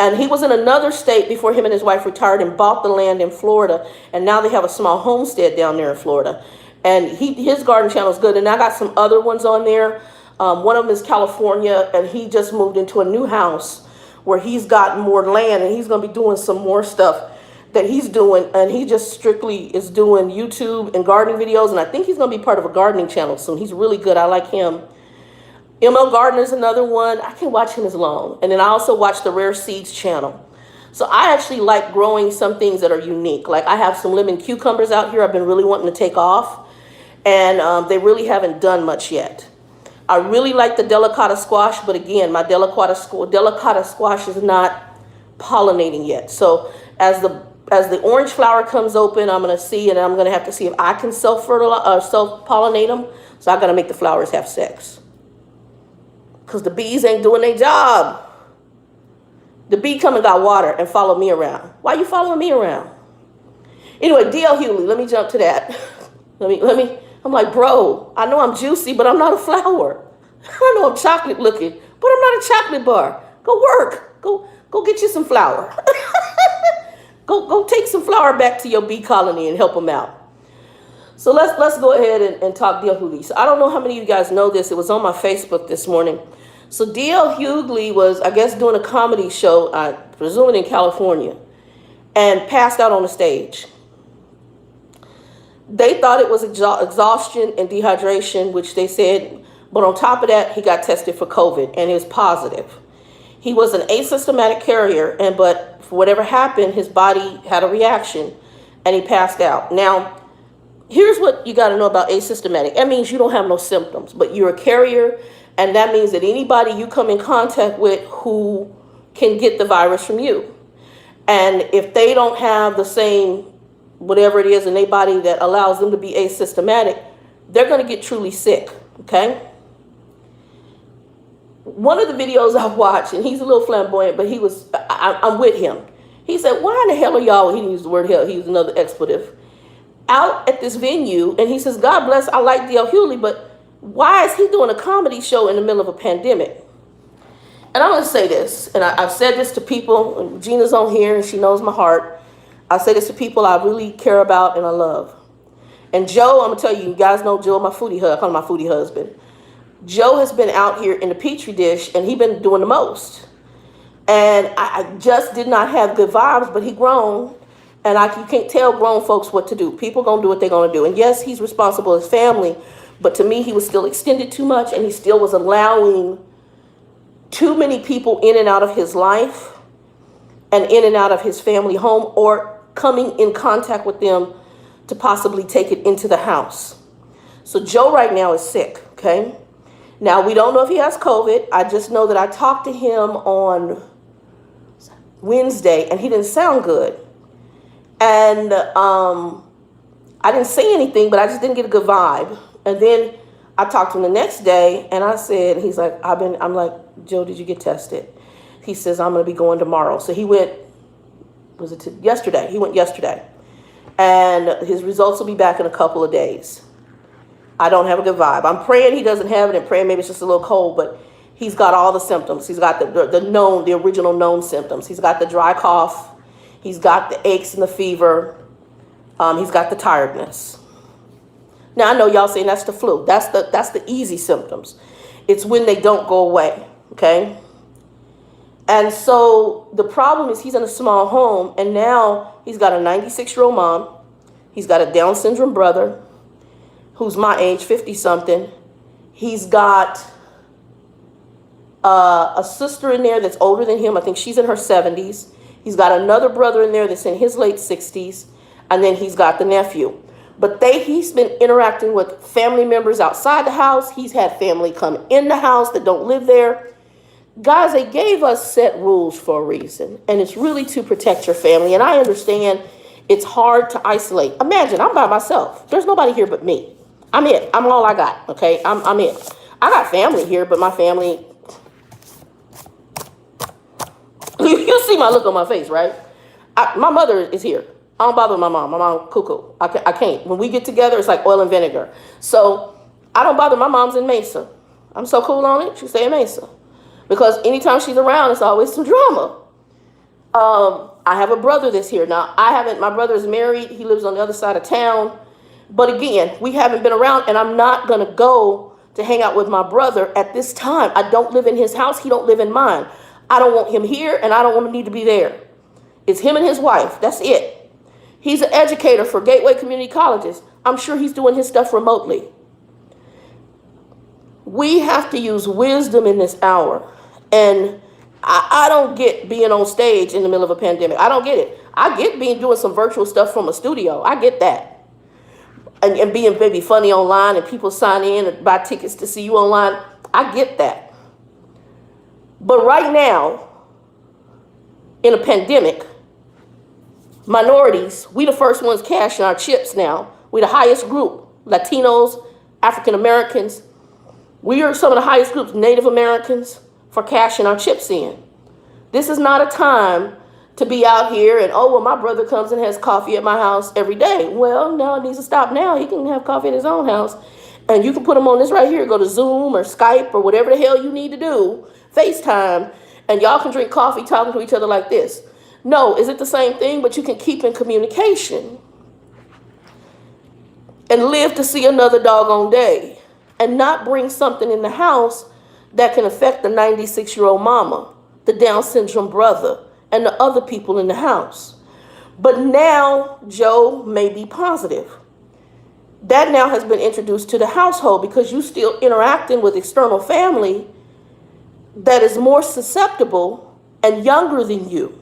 And he was in another state before him and his wife retired and bought the land in Florida. And now they have a small homestead down there in Florida. And his garden channel is good. And I got some other ones on there. One of them is California, and he just moved into a new house where he's got more land, and he's going to be doing some more stuff that he's doing. And he just strictly is doing YouTube and gardening videos, and I think he's going to be part of a gardening channel soon. He's really good. I like him. ML Gardener is another one. I can watch him as long. And then I also watch the Rare Seeds channel. So I actually like growing some things that are unique. Like I have some lemon cucumbers out here I've been really wanting to take off, and they really haven't done much yet. I really like the delicata squash, but again, my delicata squash is not pollinating yet. So as the orange flower comes open, I'm going to see, and I'm going to have to see if I can self-pollinate them. So I got to make the flowers have sex. Because the bees ain't doing their job. The bee come and got water and followed me around. Why you following me around? Anyway, D.L. Hughley, let me jump to that. I'm like, bro, I know I'm juicy, but I'm not a flower. I know I'm chocolate looking, but I'm not a chocolate bar. Go work. Go get you some flour. Go take some flour back to your bee colony and help them out. So let's go ahead and talk D.L. Hughley. So I don't know how many of you guys know this. It was on my Facebook this morning. So D.L. Hughley was, I guess, doing a comedy show, presuming in California, and passed out on the stage. They thought it was exhaustion and dehydration, which they said, but on top of that, he got tested for COVID and it was positive. He was an asymptomatic carrier, but for whatever happened, his body had a reaction and he passed out. Now, here's what you got to know about asymptomatic. That means you don't have no symptoms, but you're a carrier, and that means that anybody you come in contact with who can get the virus from you. And if they don't have the same, whatever it is in their body that allows them to be asymptomatic, they're going to get truly sick, okay? One of the videos I watched, and he's a little flamboyant, but I'm with him. He said, why in the hell are y'all, he didn't use the word hell, he used another expletive, out at this venue, and he says, God bless, I like D.L. Hughley, but why is he doing a comedy show in the middle of a pandemic? And I'm going to say this, and I've said this to people, and Gina's on here, and she knows my heart. I say this to people I really care about and I love. And Joe, I'm going to tell you, you guys know Joe, my foodie husband, I call him my foodie husband. Joe has been out here in the Petri dish, and he's been doing the most. And I just did not have good vibes, but he grown, and you can't tell grown folks what to do. People going to do what they're going to do. And yes, he's responsible as family, but to me, he was still extended too much, and he still was allowing too many people in and out of his life and in and out of his family home, or coming in contact with them to possibly take it into the house. So Joe right now is sick, okay? Now, we don't know if he has COVID. I just know that I talked to him on Wednesday, and he didn't sound good. And I didn't say anything, but I just didn't get a good vibe. And then I talked to him the next day, and I said, he's like, I'm like, Joe, did you get tested? He says, I'm going to be going tomorrow. So he went, yesterday? He went yesterday. And his results will be back in a couple of days. I don't have a good vibe. I'm praying he doesn't have it, and praying maybe it's just a little cold, but he's got all the symptoms. He's got the original known symptoms. He's got the dry cough. He's got the aches and the fever. He's got the tiredness. Now, I know y'all saying that's the flu. That's the easy symptoms. It's when they don't go away, okay? And so the problem is he's in a small home, and now he's got a 96-year-old mom. He's got a Down syndrome brother who's my age, 50-something. He's got a sister in there that's older than him. I think she's in her 70s. He's got another brother in there that's in his late 60s. And then he's got the nephew. But he's been interacting with family members outside the house. He's had family come in the house that don't live there. Guys, they gave us set rules for a reason. And it's really to protect your family. And I understand it's hard to isolate. Imagine, I'm by myself. There's nobody here but me. I'm it. I'm all I got, okay? I'm it. I got family here, but my family... You'll see my look on my face, right? My mother is here. I don't bother my mom. My mom cuckoo. I can't. When we get together, it's like oil and vinegar. So I don't bother. My mom's in Mesa. I'm so cool on it. She stay in Mesa. Because anytime she's around, it's always some drama. I have a brother that's here. Now, my brother is married. He lives on the other side of town. But again, we haven't been around, and I'm not going to go to hang out with my brother at this time. I don't live in his house. He don't live in mine. I don't want him here, and I don't want him to need to be there. It's him and his wife. That's it. He's an educator for Gateway Community Colleges. I'm sure he's doing his stuff remotely. We have to use wisdom in this hour. And I don't get being on stage in the middle of a pandemic. I don't get it. I get doing some virtual stuff from a studio. I get that. And being maybe funny online, and people sign in and buy tickets to see you online. I get that. But right now, in a pandemic, minorities, we the first ones cashing our chips now. We the highest group. Latinos, African Americans. We are some of the highest groups, Native Americans, for cashing our chips in. This is not a time to be out here and, oh, well, my brother comes and has coffee at my house every day. Well, no, it needs to stop now. He can have coffee at his own house. And you can put him on this right here, go to Zoom or Skype or whatever the hell you need to do, FaceTime, and y'all can drink coffee talking to each other like this. No, is it the same thing? But you can keep in communication and live to see another doggone day and not bring something in the house that can affect the 96-year-old mama, the Down syndrome brother, and the other people in the house. But now Joe may be positive. That now has been introduced to the household because you still interacting with external family that is more susceptible and younger than you.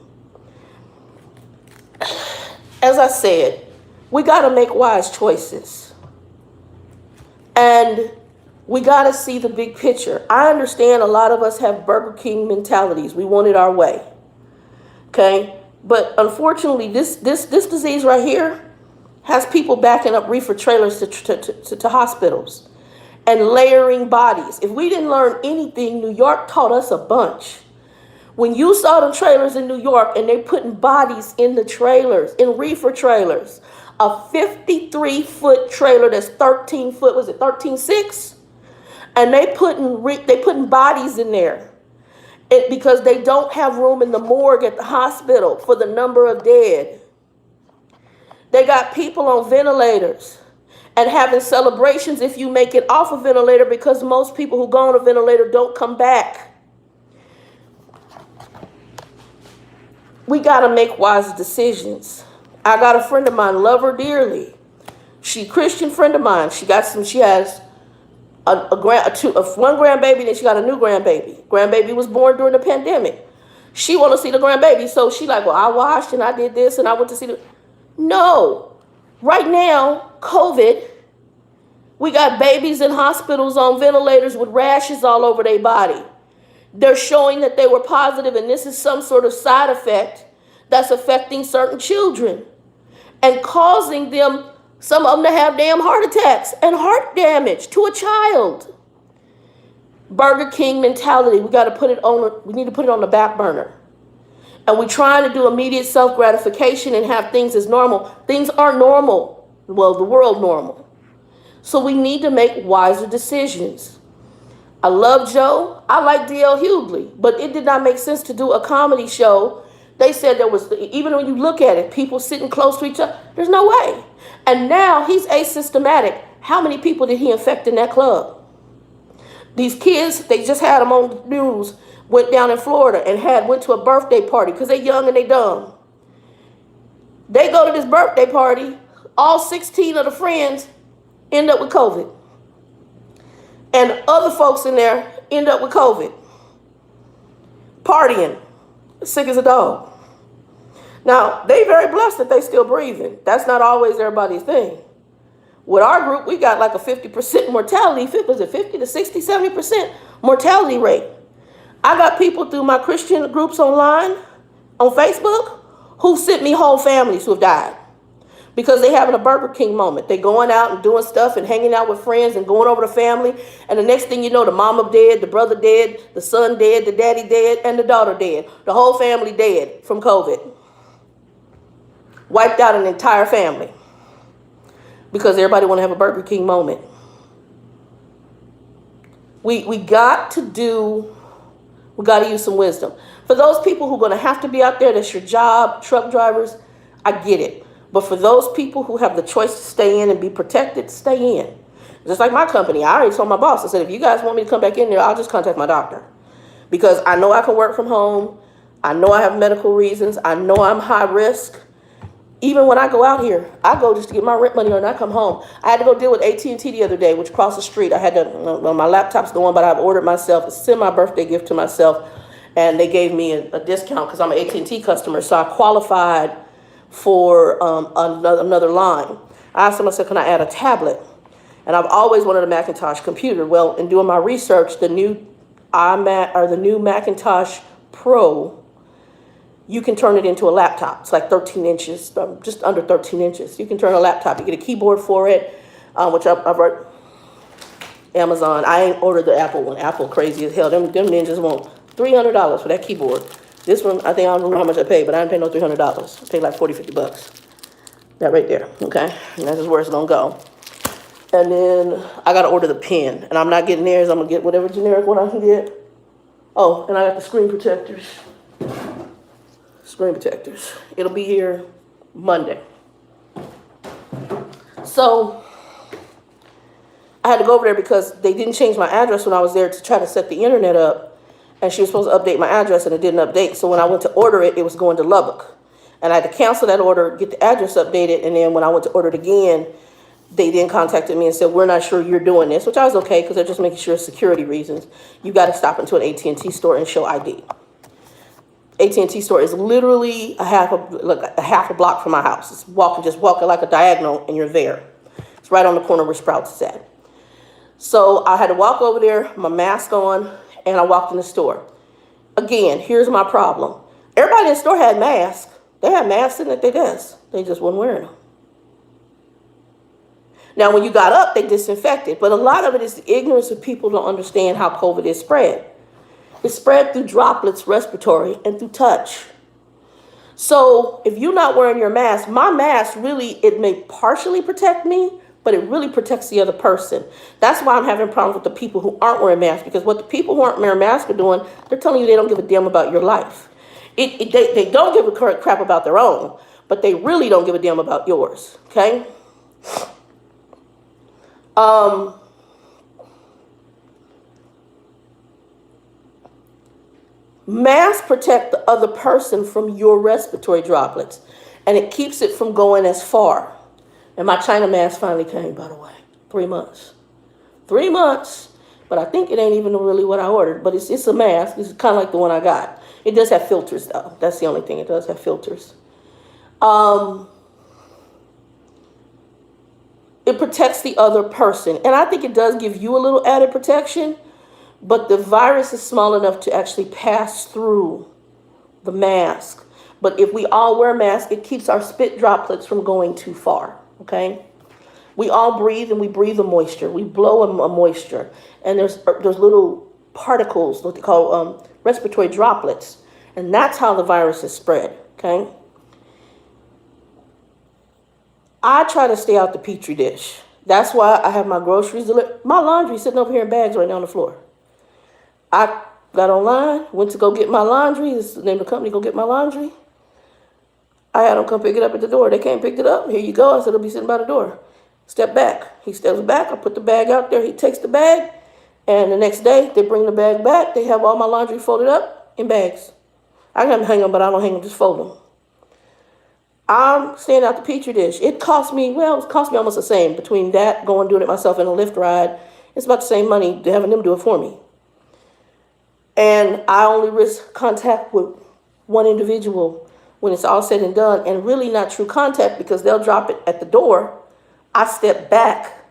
As I said, we got to make wise choices. And we got to see the big picture. I understand a lot of us have Burger King mentalities. We want it our way. Okay? But unfortunately, this disease right here has people backing up reefer trailers to hospitals and layering bodies. If we didn't learn anything, New York taught us a bunch. When you saw the trailers in New York and they putting bodies in the trailers, in reefer trailers, a 53-foot trailer that's 13 foot, was it 13.6? And they putting bodies in there because they don't have room in the morgue at the hospital for the number of dead. They got people on ventilators and having celebrations if you make it off a ventilator, because most people who go on a ventilator don't come back. We got to make wise decisions. I got a friend of mine, love her dearly. She Christian friend of mine. She has one grandbaby, then she got a new grandbaby. Grandbaby was born during the pandemic. She want to see the grandbaby, so she like, well, I washed and I did this and I went to see the... No. Right now, COVID, we got babies in hospitals on ventilators with rashes all over their body. They're showing that they were positive, and this is some sort of side effect that's affecting certain children and causing them, some of them, to have damn heart attacks and heart damage to a child. Burger King mentality. We need to put it on the back burner. And we're trying to do immediate self-gratification and have things as normal. Things aren't normal. Well, the world normal. So we need to make wiser decisions. I love Joe. I like D.L. Hughley. But it did not make sense to do a comedy show. They said there was, even when you look at it, people sitting close to each other. There's no way. And now he's asymptomatic. How many people did he infect in that club? These kids, they just had them on the news, went down in Florida and went to a birthday party because they young and they dumb. They go to this birthday party. All 16 of the friends end up with COVID. And other folks in there end up with COVID. Partying. Sick as a dog. Now, they very blessed that they still breathing. That's not always everybody's thing. With our group, we got like a 50% mortality. Was it 50 to 60, 70% mortality rate? I got people through my Christian groups online, on Facebook, who sent me whole families who have died because they having a Burger King moment. They going out and doing stuff and hanging out with friends and going over to family. And the next thing you know, the mama dead, the brother dead, the son dead, the daddy dead, and the daughter dead. The whole family dead from COVID. Wiped out an entire family because everybody want to have a Burger King moment. We got to use some wisdom. For those people who are going to have to be out there, that's your job, truck drivers, I get it. But for those people who have the choice to stay in and be protected, stay in. Just like my company, I already told my boss, I said, if you guys want me to come back in there, I'll just contact my doctor. Because I know I can work from home. I know I have medical reasons. I know I'm high risk. Even when I go out here, I go just to get my rent money and I come home. I had to go deal with AT&T the other day, which crossed the street. I had to, well, my laptop's the one, but I've ordered myself, it's a birthday gift to myself. And they gave me a discount because I'm an AT&T customer. So I qualified for another line. I asked them, I said, can I add a tablet? And I've always wanted a Macintosh computer. Well, in doing my research, the new Macintosh Pro, you can turn it into a laptop. It's like 13 inches, just under 13 inches. You can turn a laptop. You get a keyboard for it, which I've ordered Amazon. I ain't ordered the Apple one. Apple crazy as hell. Them ninjas want $300 for that keyboard. This one, I think I don't remember how much I paid, but I didn't pay no $300. I paid like 40, 50 bucks. That right there, okay? And that's just where it's gonna go. And then I gotta order the pen. And I'm not getting theirs, I'm gonna get whatever generic one I can get. Oh, and I got the screen protectors. Screen protectors. It'll be here Monday. So, I had to go over there because they didn't change my address when I was there to try to set the internet up. And she was supposed to update my address, and it didn't update. So when I went to order it, it was going to Lubbock. And I had to cancel that order, get the address updated, and then when I went to order it again, They then contacted me and said, we're not sure you're doing this, which I was okay because they're just making sure security reasons. You got to stop into an AT&T store and show ID. AT&T store is literally a half a block from my house. It's just walking like a diagonal and you're there. It's right on the corner where Sprouts is at. So I had to walk over there, my mask on, and I walked in the store. Again, here's my problem. Everybody in the store had masks. They had masks sitting at their desk. They just weren't wearing them. Now, when you got up, they disinfected. But a lot of it is the ignorance of people don't understand how COVID is spread. It's spread through droplets, respiratory, and through touch. So if you're not wearing your mask, my mask really, it may partially protect me, but it really protects the other person. That's why I'm having problems with the people who aren't wearing masks, because what the people who aren't wearing masks are doing, they're telling you they don't give a damn about your life. They don't give a crap about their own, but they really don't give a damn about yours, okay? Masks protect the other person from your respiratory droplets, and it keeps it from going as far. And my China mask finally came, by the way. 3 months. 3 months, but I think it ain't even really what I ordered, but it's a mask. It's kind of like the one I got. It does have filters, though. That's the only thing. It does have filters. It protects the other person. And I think it does give you a little added protection, but the virus is small enough to actually pass through the mask. But if we all wear masks, it keeps our spit droplets from going too far, okay? We all breathe, and we breathe a moisture. We blow a moisture. And there's little particles, what they call respiratory droplets. And that's how the virus is spread, okay? I try to stay out the Petri dish. That's why I have my groceries delivered. My laundry sitting over here in bags right now on the floor. I got online, went to go get my laundry. This is the name of the company, go get my laundry. I had them come pick it up at the door. They came pick it up. Here you go. I said, it'll be sitting by the door. Step back. He steps back. I put the bag out there. He takes the bag. And the next day, they bring the bag back. They have all my laundry folded up in bags. I can hang them, but I don't hang them, just fold them. I'm staying out the Petri dish. It cost me almost the same between that, going doing it myself, and a Lyft ride. It's about the same money to having them do it for me. And I only risk contact with one individual when it's all said and done, and really not true contact because they'll drop it at the door. I step back.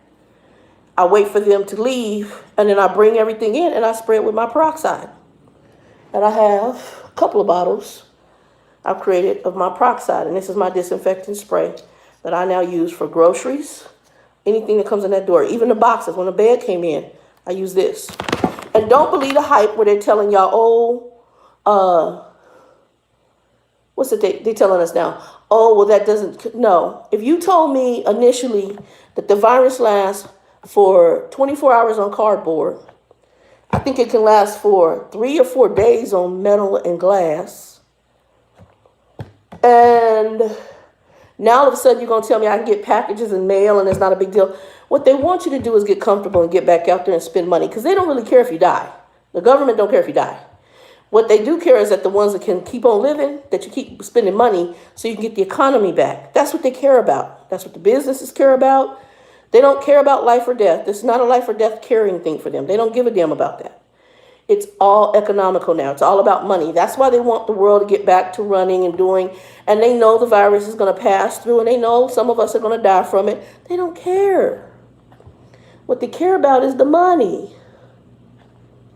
I wait for them to leave, and then I bring everything in and I spray it with my peroxide. And I have a couple of bottles I've created of my peroxide, and this is my disinfectant spray that I now use for groceries, anything that comes in that door, even the boxes. When the bag came in, I use this. And don't believe the hype where they're telling y'all, what's it they telling us now? Oh, well, that doesn't, no. If you told me initially that the virus lasts for 24 hours on cardboard, I think it can last for 3 or 4 days on metal and glass. And now all of a sudden you're going to tell me I can get packages and mail and it's not a big deal. What they want you to do is get comfortable and get back out there and spend money, because they don't really care if you die. The government don't care if you die. What they do care is that the ones that can keep on living, that you keep spending money so you can get the economy back. That's what they care about. That's what the businesses care about. They don't care about life or death. This is not a life or death caring thing for them. They don't give a damn about that. It's all economical now. It's all about money. That's why they want the world to get back to running and doing. And they know the virus is going to pass through, and they know some of us are going to die from it. They don't care. What they care about is the money.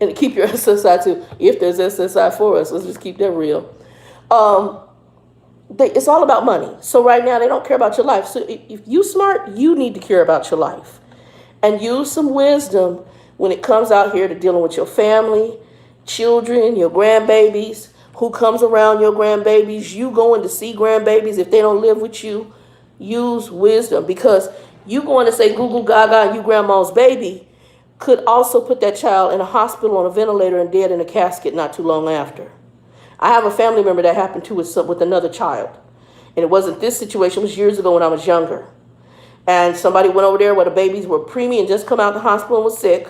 And to keep your SSI too. If there's SSI for us, let's just keep that real. It's all about money. So right now, they don't care about your life. So if you smart, you need to care about your life. And use some wisdom when it comes out here to dealing with your family, children, your grandbabies, who comes around your grandbabies, you going to see grandbabies if they don't live with you. Use wisdom, because you going to say goo goo gaga and you grandma's baby could also put that child in a hospital on a ventilator and dead in a casket not too long after. I have a family member that happened to with another child. And it wasn't this situation, it was years ago when I was younger. And somebody went over there where the babies were preemie and just come out of the hospital and was sick.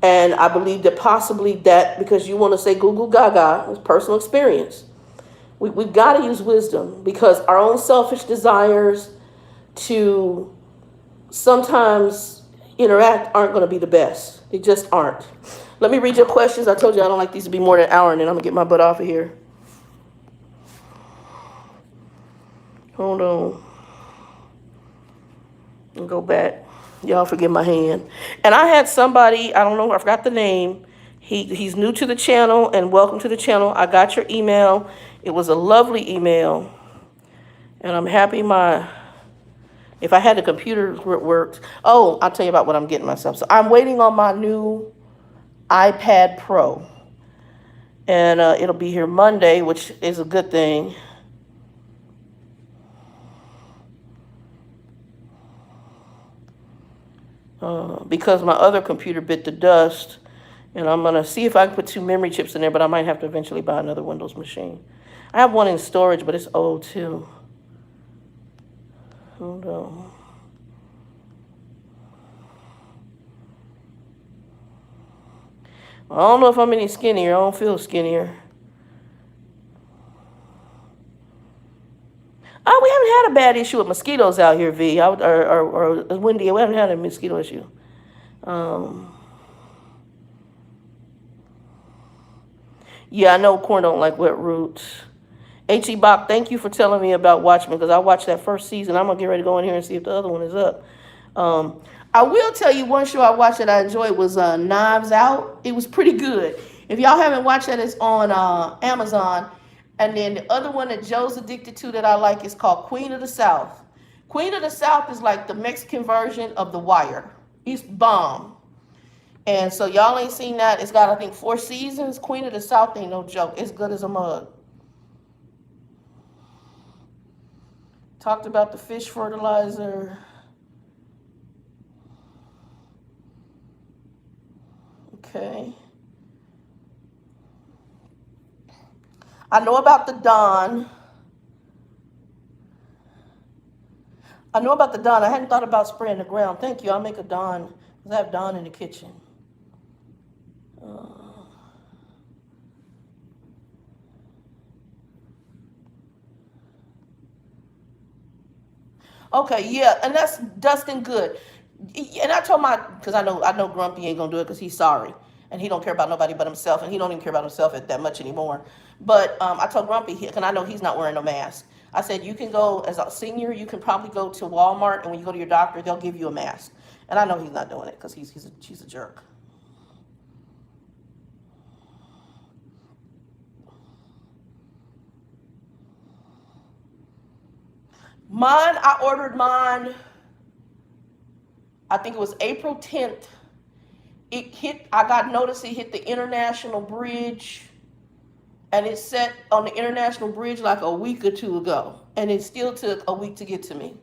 And I believe that possibly that, because you want to say goo goo gaga, it was personal experience. We've got to use wisdom, because our own selfish desires to sometimes interact aren't going to be the best. They just aren't. Let me read your questions. I told you I don't like these to be more than an hour, and then I'm going to get my butt off of here. Hold on. And go back. Y'all forgive my hand. And I had somebody, I don't know, I forgot the name. He's new to the channel, and welcome to the channel. I got your email. It was a lovely email. And I'm happy if I had the computer where it worked. Oh, I'll tell you about what I'm getting myself. So I'm waiting on my new iPad Pro. And it'll be here Monday, which is a good thing. Because my other computer bit the dust. And I'm going to see if I can put 2 memory chips in there, but I might have to eventually buy another Windows machine. I have one in storage, but it's old too. Hold on. I don't know if I'm any skinnier. I don't feel skinnier. Oh, we haven't had a bad issue with mosquitoes out here, V. Or Wendy. We haven't had a mosquito issue. Yeah, I know corn don't like wet roots. H.E. Bach, thank you for telling me about Watchmen, because I watched that first season. I'm going to get ready to go in here and see if the other one is up. I will tell you one show I watched that I enjoyed was Knives Out. It was pretty good. If y'all haven't watched that, it's on Amazon. And then the other one that Joe's addicted to that I like is called Queen of the South. Queen of the South is like the Mexican version of The Wire. It's bomb. And so y'all ain't seen that. It's got, I think, 4 seasons. Queen of the South ain't no joke. It's good as a mug. Talked about the fish fertilizer. Okay. I know about the Dawn. I hadn't thought about spraying the ground. Thank you. I'll make a Dawn, because I have Dawn in the kitchen. Okay, yeah, and that's Dustin Good. And I told because I know Grumpy ain't gonna do it because he's sorry. And he don't care about nobody but himself, and he don't even care about himself that much anymore. But I told Grumpy, and I know he's not wearing no mask. I said, you can go, as a senior, you can probably go to Walmart, and when you go to your doctor, they'll give you a mask. And I know he's not doing it because he's a jerk. I ordered mine, I think it was April 10th. I got notice it hit the international bridge, and it set on the international bridge like a week or 2 ago. And it still took a week to get to me.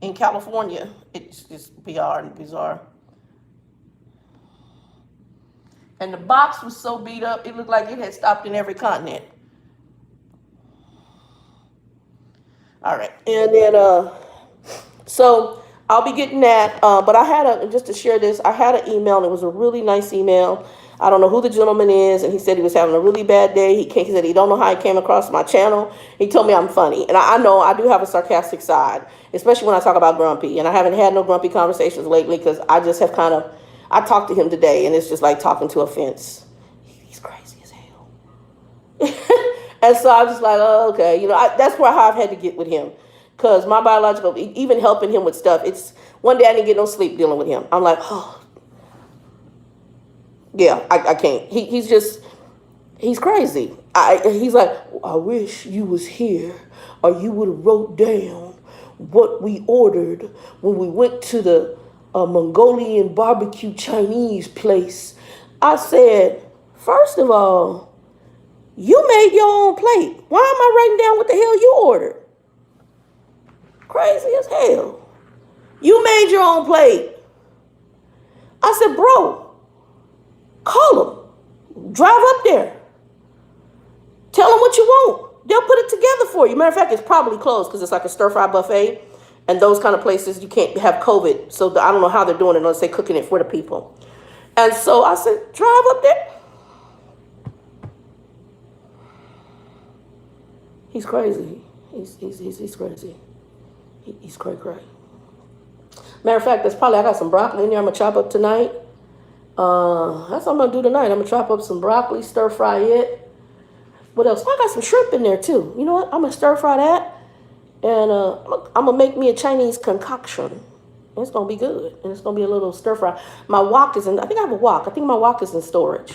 In California, it's just bizarre. And the box was so beat up, it looked like it had stopped in every continent. All right, and then, so I'll be getting that, but I had just to share this, I had an email, and it was a really nice email. I don't know who the gentleman is, and he said he was having a really bad day. He said he don't know how he came across my channel. He told me I'm funny, and I know I do have a sarcastic side, especially when I talk about Grumpy, and I haven't had no Grumpy conversations lately because I just have I talked to him today, and it's just like talking to a fence. He's crazy as hell. And so I was just like, oh, okay. That's how I've had to get with him. Because my biological, even helping him with stuff, one day I didn't get no sleep dealing with him. I'm like, oh, yeah, I can't. He's crazy. He's like, I wish you was here, or you would have wrote down what we ordered when we went to the Mongolian barbecue Chinese place. I said, first of all, you made your own plate. Why am I writing down what the hell you ordered? Crazy as hell. You made your own plate. I said, bro, call them. Drive up there. Tell them what you want. They'll put it together for you. Matter of fact, it's probably closed because it's like a stir-fry buffet. And those kind of places, you can't have COVID. So I don't know how they're doing it unless they're cooking it for the people. And so I said, drive up there. He's crazy. He's crazy. He's cray cray. Matter of fact, I got some broccoli in there I'm going to chop up tonight. That's what I'm going to do tonight. I'm going to chop up some broccoli, stir fry it. What else? I got some shrimp in there too. You know what? I'm going to stir fry that. And I'm going to make me a Chinese concoction. It's going to be good. And it's going to be a little stir fry. My wok is in, I think I have a wok. I think my wok is in storage.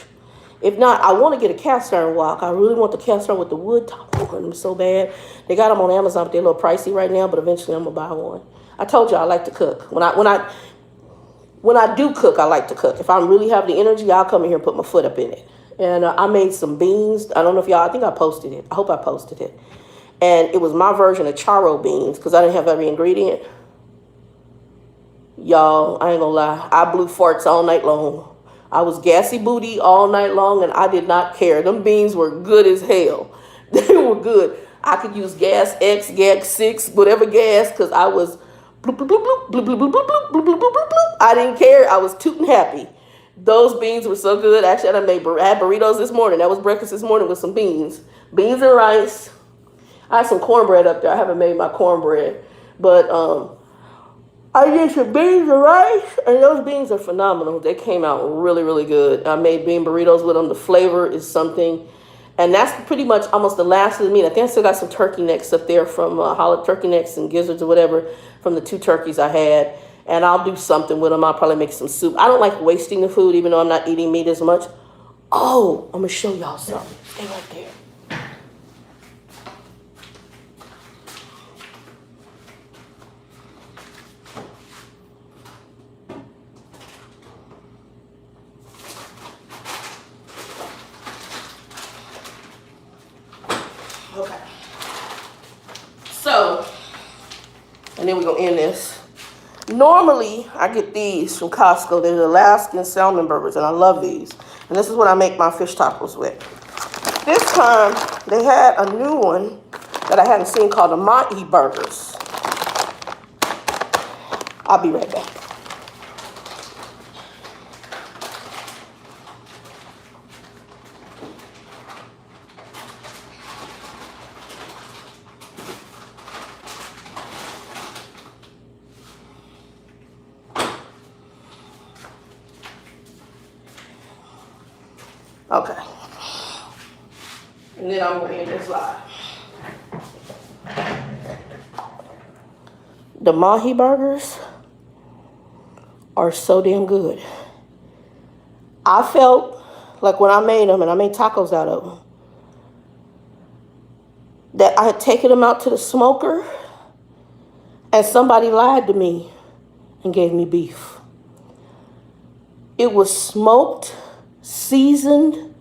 If not, I want to get a cast iron wok. I really want the cast iron with the wood top. I want them so bad. They got them on Amazon, but they're a little pricey right now, but eventually I'm going to buy one. I told you I like to cook. When I do cook, I like to cook. If I really have the energy, I'll come in here and put my foot up in it. And I made some beans. I don't know if y'all, I think I posted it. I hope I posted it. And it was my version of charro beans because I didn't have every ingredient. Y'all, I ain't gonna lie. I blew farts all night long. I was gassy booty all night long, and I did not care. Them beans were good as hell. They were good. I could use gas X, gas 6, whatever gas, because I was bloop, bloop, bloop, bloop, bloop, bloop, bloop, bloop, bloop, bloop, bloop, bloop, bloop. I didn't care. I was tootin' happy. Those beans were so good. Actually, I had burritos this morning. That was breakfast this morning with some beans. Beans and rice. I had some cornbread up there. I haven't made my cornbread. But I did some beans and rice, and those beans are phenomenal. They came out really, really good. I made bean burritos with them. The flavor is something. And that's pretty much almost the last of the meat. I think I still got some turkey necks up there from turkey necks and gizzards or whatever from the 2 turkeys I had. And I'll do something with them. I'll probably make some soup. I don't like wasting the food, even though I'm not eating meat as much. Oh, I'm going to show y'all something. Stay right there. Okay. So, and then we're going to end this. Normally, I get these from Costco. They're the Alaskan salmon burgers, and I love these. And this is what I make my fish tacos with. This time, they had a new one that I hadn't seen called the mahi burgers. I'll be right back. Okay. And then I'm going to end this live. The mahi burgers are so damn good. I felt like when I made them, and I made tacos out of them, that I had taken them out to the smoker and somebody lied to me and gave me beef. It was smoked, seasoned,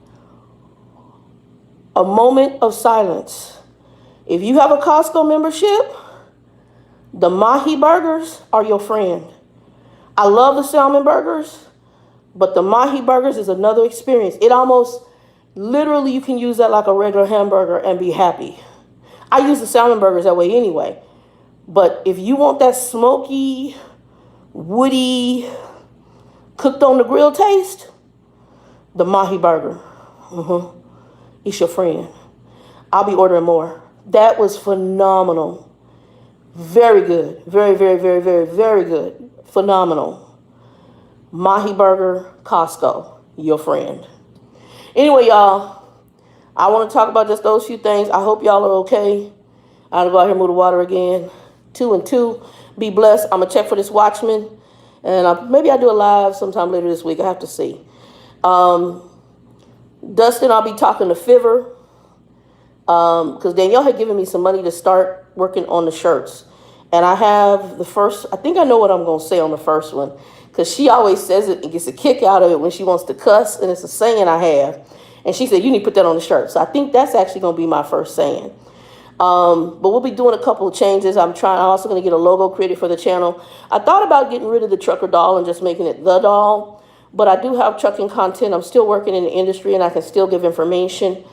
a moment of silence. If you have a Costco membership, the mahi burgers are your friend. I love the salmon burgers, but the mahi burgers is another experience. It almost, literally, you can use that like a regular hamburger and be happy. I use the salmon burgers that way anyway. But if you want that smoky, woody, cooked on the grill taste, the mahi burger, it's your friend. I'll be ordering more. That was phenomenal. Very good. Very, very, very, very, very good. Phenomenal. Mahi burger, Costco, your friend. Anyway, y'all, I want to talk about just those few things. I hope y'all are okay. I gotta go out here and move the water again. 2 and 2. Be blessed. I'm gonna check for this Watchman, and maybe I'll do a live sometime later this week. I have to see. Dustin, I'll be talking to Fiver, because Danielle had given me some money to start working on the shirts. And I have the first, I think I know what I'm going to say on the first one, because she always says it and gets a kick out of it when she wants to cuss, and it's a saying I have. And she said, you need to put that on the shirt. So I think that's actually going to be my first saying. But we'll be doing a couple of changes. I'm also going to get a logo created for the channel. I thought about getting rid of the trucker doll and just making it the doll. But I do have trucking content. I'm still working in the industry, and I can still give information.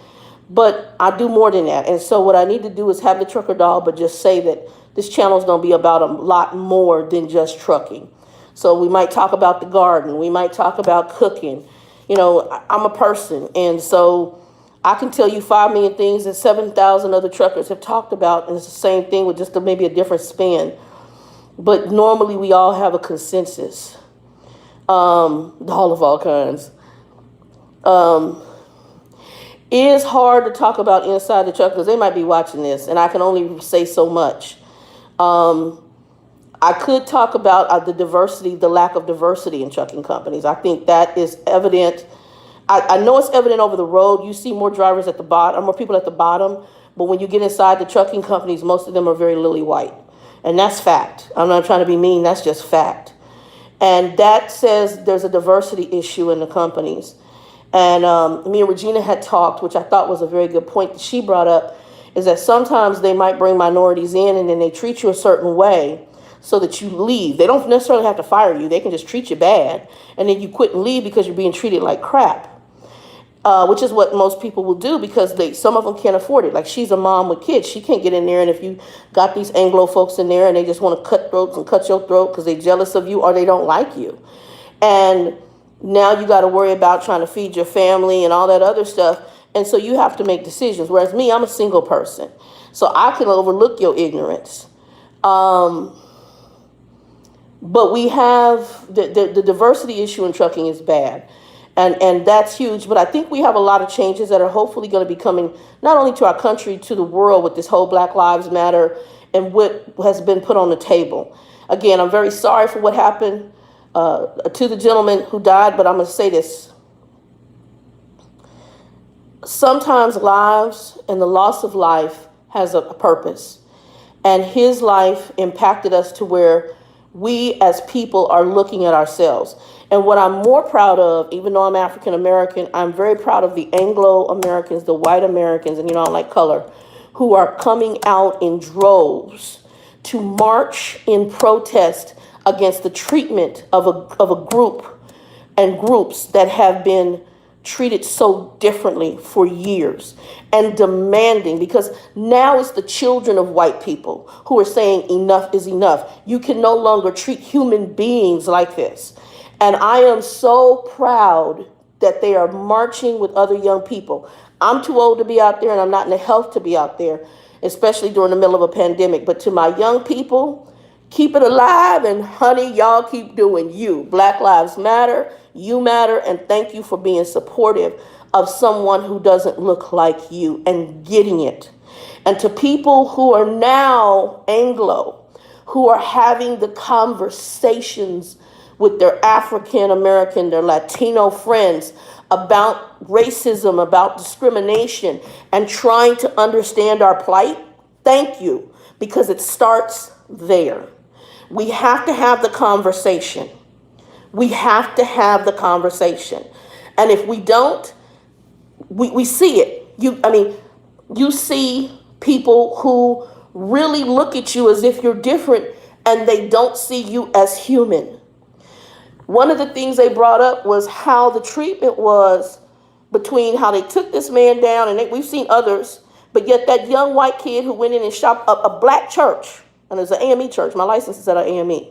But I do more than that. And so what I need to do is have the trucker doll, but just say that this channel is going to be about a lot more than just trucking. So we might talk about the garden. We might talk about cooking. You know, I'm a person. And so I can tell you 5 million things that 7,000 other truckers have talked about. And it's the same thing with just maybe a different spin. but normally we all have a consensus. All kinds. It is hard to talk about inside the truck because they might be watching this, and I can only say so much. I could talk about the diversity, the lack of diversity in trucking companies. I think that is evident. I know it's evident over the road. You see more drivers at the bottom, more people at the bottom. But when you get inside the trucking companies, most of them are very lily white. And that's fact. I'm not trying to be mean. That's just fact. And that says there's a diversity issue in the companies. And me and Regina had talked, which I thought was a very good point that she brought up, is that sometimes they might bring minorities in and then they treat you a certain way so that you leave. They don't necessarily have to fire you. They can just treat you bad. And then you quit and leave because you're being treated like crap. Which is what most people will do because some of them can't afford it. Like she's a mom with kids. She can't get in there. And if you got these Anglo folks in there and they just want to cut throats and cut your throat because they're jealous of you or they don't like you. And now you got to worry about trying to feed your family and all that other stuff. And so you have to make decisions. Whereas me, I'm a single person. So I can overlook your ignorance. But we have the diversity issue in trucking is bad. And that's huge. But I think we have a lot of changes that are hopefully going to be coming not only to our country, to the world with this whole Black Lives Matter and what has been put on the table. Again, I'm very sorry for what happened to the gentleman who died, but I'm going to say this. Sometimes lives and the loss of life has a purpose. And his life impacted us to where we as people are looking at ourselves. And what I'm more proud of, even though I'm African American, I'm very proud of the Anglo Americans, the white Americans, and I don't like color, who are coming out in droves to march in protest against the treatment of a group and groups that have been treated so differently for years, and demanding, because now it's the children of white people who are saying enough is enough. You can no longer treat human beings like this. And I am so proud that they are marching with other young people. I'm too old to be out there and I'm not in the health to be out there, especially during the middle of a pandemic. But to my young people, keep it alive, and honey, y'all keep doing you. Black Lives Matter, you matter, and thank you for being supportive of someone who doesn't look like you and getting it. And to people who are now Anglo, who are having the conversations with their African American, their Latino friends about racism, about discrimination, and trying to understand our plight, thank you, because it starts there. We have to have the conversation. We have to have the conversation. And if we don't, we see it. You see people who really look at you as if you're different and they don't see you as human. One of the things they brought up was how the treatment was between how they took this man down, and we've seen others, but yet that young white kid who went in and shot up a black church, and it's an AME church, my license is at an AME,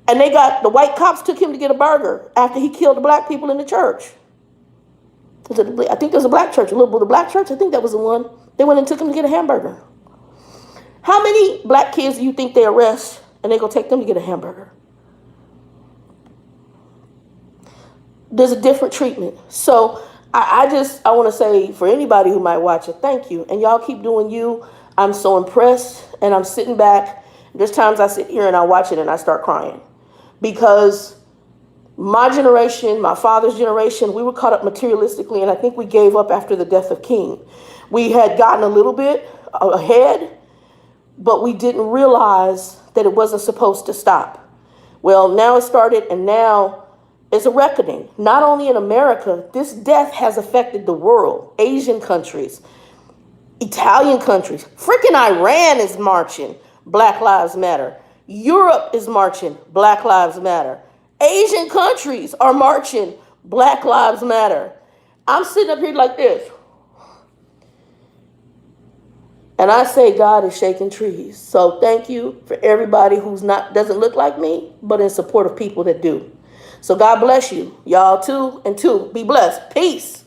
and the white cops took him to get a burger after he killed the black people in the church. I think there's a black church, the black church, I think that was the one. They went and took him to get a hamburger. How many black kids do you think they arrest and they go take them to get a hamburger? There's a different treatment. So I want to say, for anybody who might watch it, thank you. And y'all keep doing you. I'm so impressed, and I'm sitting back. There's times I sit here and I watch it and I start crying, because my generation, my father's generation, we were caught up materialistically, and I think we gave up after the death of King. We had gotten a little bit ahead, but we didn't realize that it wasn't supposed to stop. Well, now it started, and now it's a reckoning. Not only in America, this death has affected the world. Asian countries, Italian countries, freaking Iran is marching, Black Lives Matter. Europe is marching, Black Lives Matter. Asian countries are marching, Black Lives Matter. I'm sitting up here like this, and I say God is shaking trees. So thank you for everybody who's doesn't look like me, but in support of people that do. So God bless you, y'all too, and be blessed. Peace.